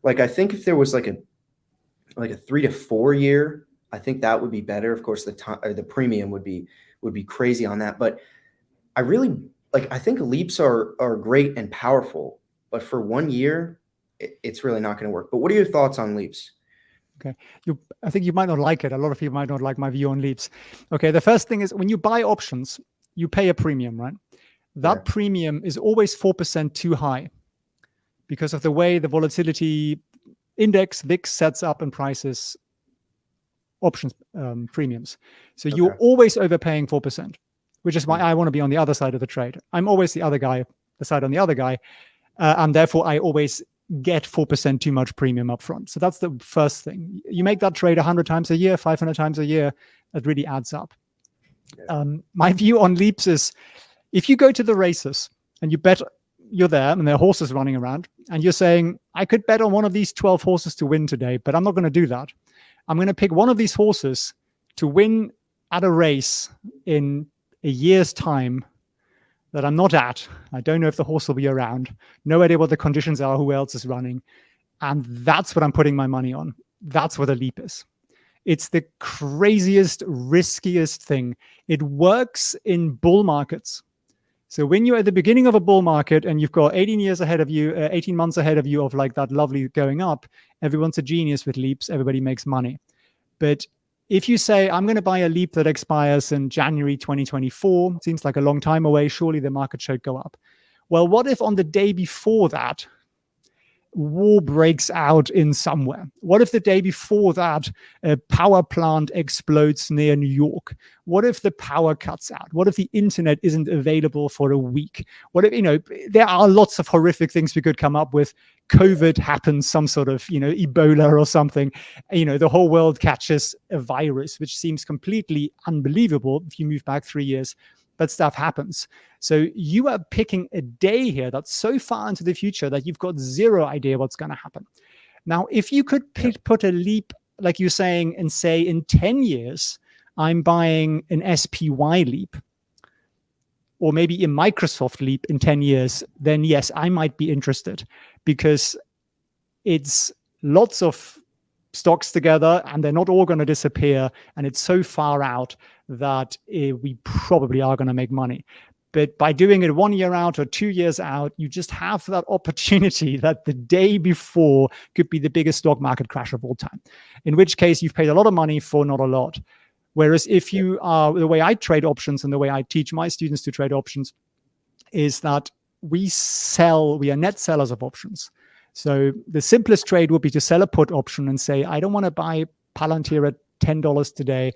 Like, I think if there was like a 3 to 4 year, I think that would be better. Of course, the premium would be crazy on that. But I think leaps are great and powerful, but for 1 year, it's really not going to work. But what are your thoughts on leaps? Okay. I think you might not like it. A lot of people might not like my view on leaps. Okay. The first thing is, when you buy options, you pay a premium, right? That premium is always 4% too high because of the way the volatility index VIX sets up and prices options premiums. So you're always overpaying 4%, which is why I want to be on the other side of the trade. I'm always the side on the other guy. And therefore I always get 4% too much premium up front. So that's the first thing. You make that trade 100 times a year, 500 times a year, that really adds up. My view on leaps is, if you go to the races and you bet you're there and there are horses running around and you're saying, I could bet on one of these 12 horses to win today, but I'm not going to do that. I'm going to pick one of these horses to win at a race in a year's time that I'm not at. I don't know if the horse will be around. No idea what the conditions are, who else is running. And that's what I'm putting my money on. That's what a leap is. It's the craziest, riskiest thing. It works in bull markets. So when you're at the beginning of a bull market and you've got 18 months ahead of you of like that lovely going up, everyone's a genius with leaps. Everybody makes money. But if you say, I'm going to buy a leap that expires in January 2024, seems like a long time away, surely the market should go up. Well, what if on the day before that, war breaks out in somewhere? What if the day before that a power plant explodes near New York? What if the power cuts out? What if the internet isn't available for a week? What if, there are lots of horrific things we could come up with. COVID happens, some sort of, Ebola or something. The whole world catches a virus, which seems completely unbelievable if you move back 3 years. but stuff happens. So you are picking a day here that's so far into the future that you've got zero idea what's going to happen. Now, if you could put a leap, like you're saying, and say in 10 years, I'm buying an SPY leap, or maybe a Microsoft leap in 10 years, then yes, I might be interested, because it's lots of stocks together and they're not all going to disappear. And it's so far out that we probably are going to make money. But by doing it 1 year out or 2 years out, you just have that opportunity that the day before could be the biggest stock market crash of all time, in which case you've paid a lot of money for not a lot. Whereas if you are, the way I trade options and the way I teach my students to trade options is that we are net sellers of options. So the simplest trade would be to sell a put option and say, I don't want to buy Palantir at $10 today.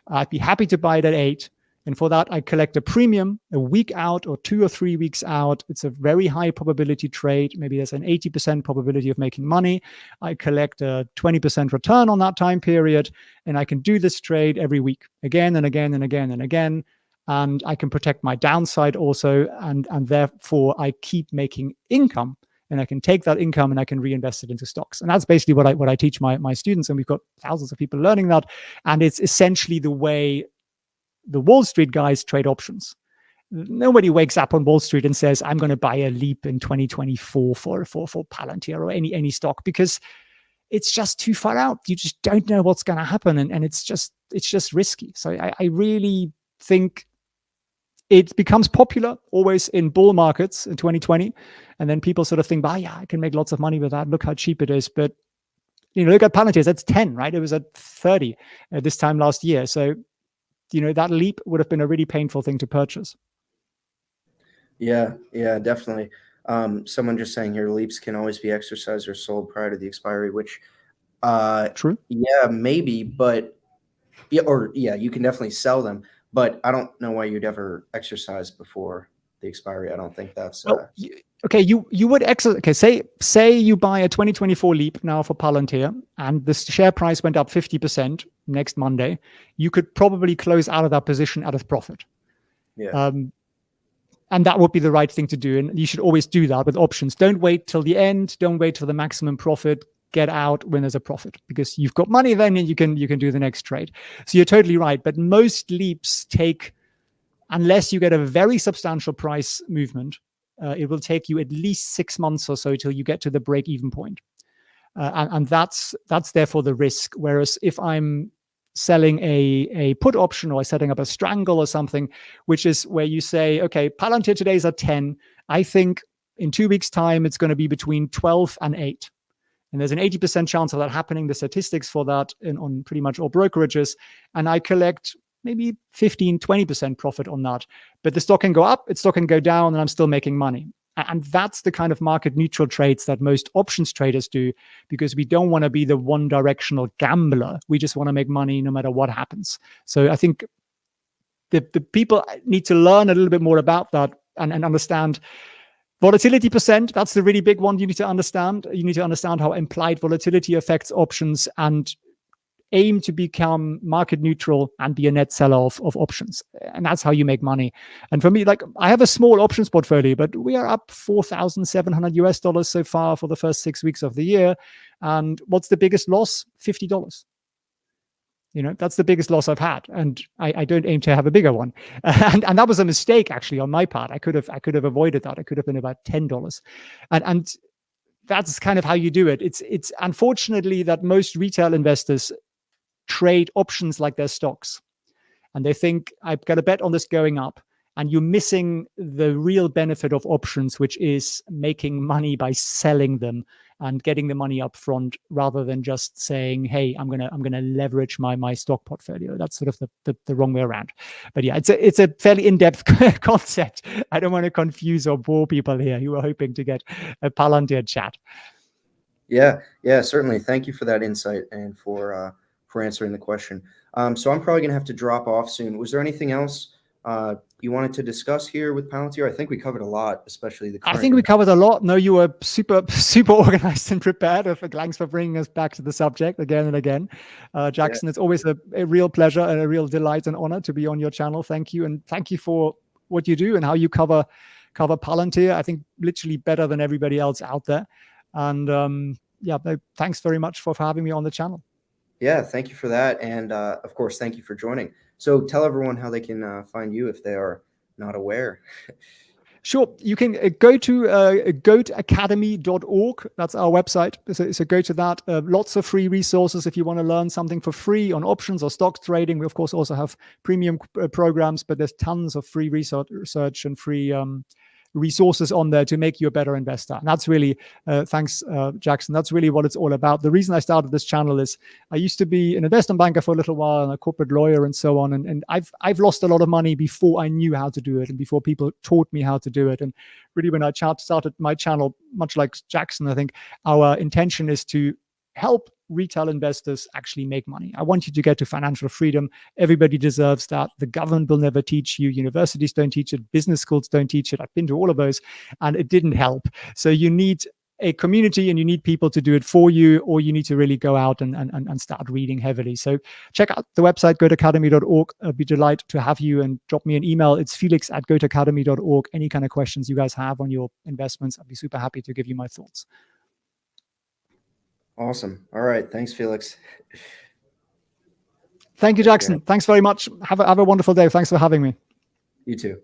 I'd be happy to buy it at $8. And for that, I collect a premium a week out or 2 or 3 weeks out. It's a very high probability trade. Maybe there's an 80% probability of making money. I collect a 20% return on that time period. And I can do this trade every week, again and again and again and again. And I can protect my downside also. And therefore, I keep making income. And I can take that income and I can reinvest it into stocks. And that's basically what I teach my students. And we've got thousands of people learning that. And it's essentially the way the Wall Street guys trade options. Nobody wakes up on Wall Street and says, I'm going to buy a leap in 2024 for Palantir or any stock, because it's just too far out. You just don't know what's going to happen. And it's just risky. So I really think it becomes popular always in bull markets in 2020. And then people sort of think, yeah, I can make lots of money with that. Look how cheap it is. But look at Palantir, that's 10, right? It was at 30 this time last year. So that leap would have been a really painful thing to purchase. Yeah, definitely. Someone just saying here, leaps can always be exercised or sold prior to the expiry, which, true. Yeah, maybe, but you can definitely sell them, but I don't know why you'd ever exercise before the expiry. I don't think that's. Okay, you would exercise. Okay, say you buy a 2024 leap now for Palantir, and the share price went up 50% next Monday. You could probably close out of that position at a profit. Yeah. And that would be the right thing to do. And you should always do that with options. Don't wait till the end. Don't wait till the maximum profit. Get out when there's a profit, because you've got money then, and you can do the next trade. So you're totally right. But most leaps take, unless you get a very substantial price movement, it will take you at least 6 months or so till you get to the break-even point. And that's therefore the risk. Whereas if I'm selling a put option, or setting up a strangle or something, which is where you say, okay, Palantir today is at 10. I think in 2 weeks' time, it's going to be between 12 and 8. And there's an 80% chance of that happening. The statistics for that on pretty much all brokerages. And I collect maybe 15, 20% profit on that. But the stock can go up, its stock can go down, and I'm still making money. And that's the kind of market neutral trades that most options traders do, because we don't want to be the one directional gambler. We just want to make money no matter what happens. So I think the people need to learn a little bit more about that and understand volatility percent. That's the really big one you need to understand. You need to understand how implied volatility affects options, and aim to become market neutral and be a net seller of options. And that's how you make money. And for me, I have a small options portfolio, but we are up $4,700 so far for the first 6 weeks of the year. And what's the biggest loss? $50. That's the biggest loss I've had. And I don't aim to have a bigger one. And that was a mistake, actually, on my part. I could have avoided that. I could have been about $10. And that's kind of how you do it. It's unfortunately that most retail investors trade options like they're stocks, and they think, I've got a bet on this going up, and you're missing the real benefit of options, which is making money by selling them and getting the money up front, rather than just saying, hey, I'm gonna leverage my stock portfolio. That's sort of the wrong way around. But yeah, it's a fairly in-depth concept. I don't want to confuse or bore people here who are hoping to get a Palantir chat. Yeah, certainly. Thank you for that insight and for answering the question. So I'm probably going to have to drop off soon. Was there anything else you wanted to discuss here with Palantir? I think we covered a lot, especially the current. I think we covered a lot. No, you were super organized and prepared. Thanks for bringing us back to the subject again and again. Jackson, It's always a real pleasure and a real delight and honor to be on your channel. Thank you. And thank you for what you do and how you cover Palantir. I think literally better than everybody else out there. And thanks very much for having me on the channel. Yeah, thank you for that. And of course, thank you for joining. So tell everyone how they can find you if they are not aware. Sure. You can go to goatacademy.org. That's our website. So go to that. Lots of free resources if you want to learn something for free on options or stock trading. We, of course, also have premium programs, but there's tons of free research and free resources on there to make you a better investor. And that's really, thanks, Jackson, that's really what it's all about. The reason I started this channel is I used to be an investment banker for a little while and a corporate lawyer and so on. And I've lost a lot of money before I knew how to do it and before people taught me how to do it. And really, when I started my channel, much like Jackson, I think our intention is to help retail investors actually make money. I want you to get to financial freedom. Everybody deserves that. The government will never teach you. Universities don't teach it. Business schools don't teach it. I've been to all of those and it didn't help. So you need a community and you need people to do it for you, or you need to really go out and start reading heavily. So check out the website, goatacademy.org. I'd be delighted to have you, and drop me an email. It's felix@goatacademy.org. Any kind of questions you guys have on your investments, I'd be super happy to give you my thoughts. Awesome. All right. Thanks, Felix. Thank you, Jackson. Thanks very much. Have a wonderful day. Thanks for having me. You too.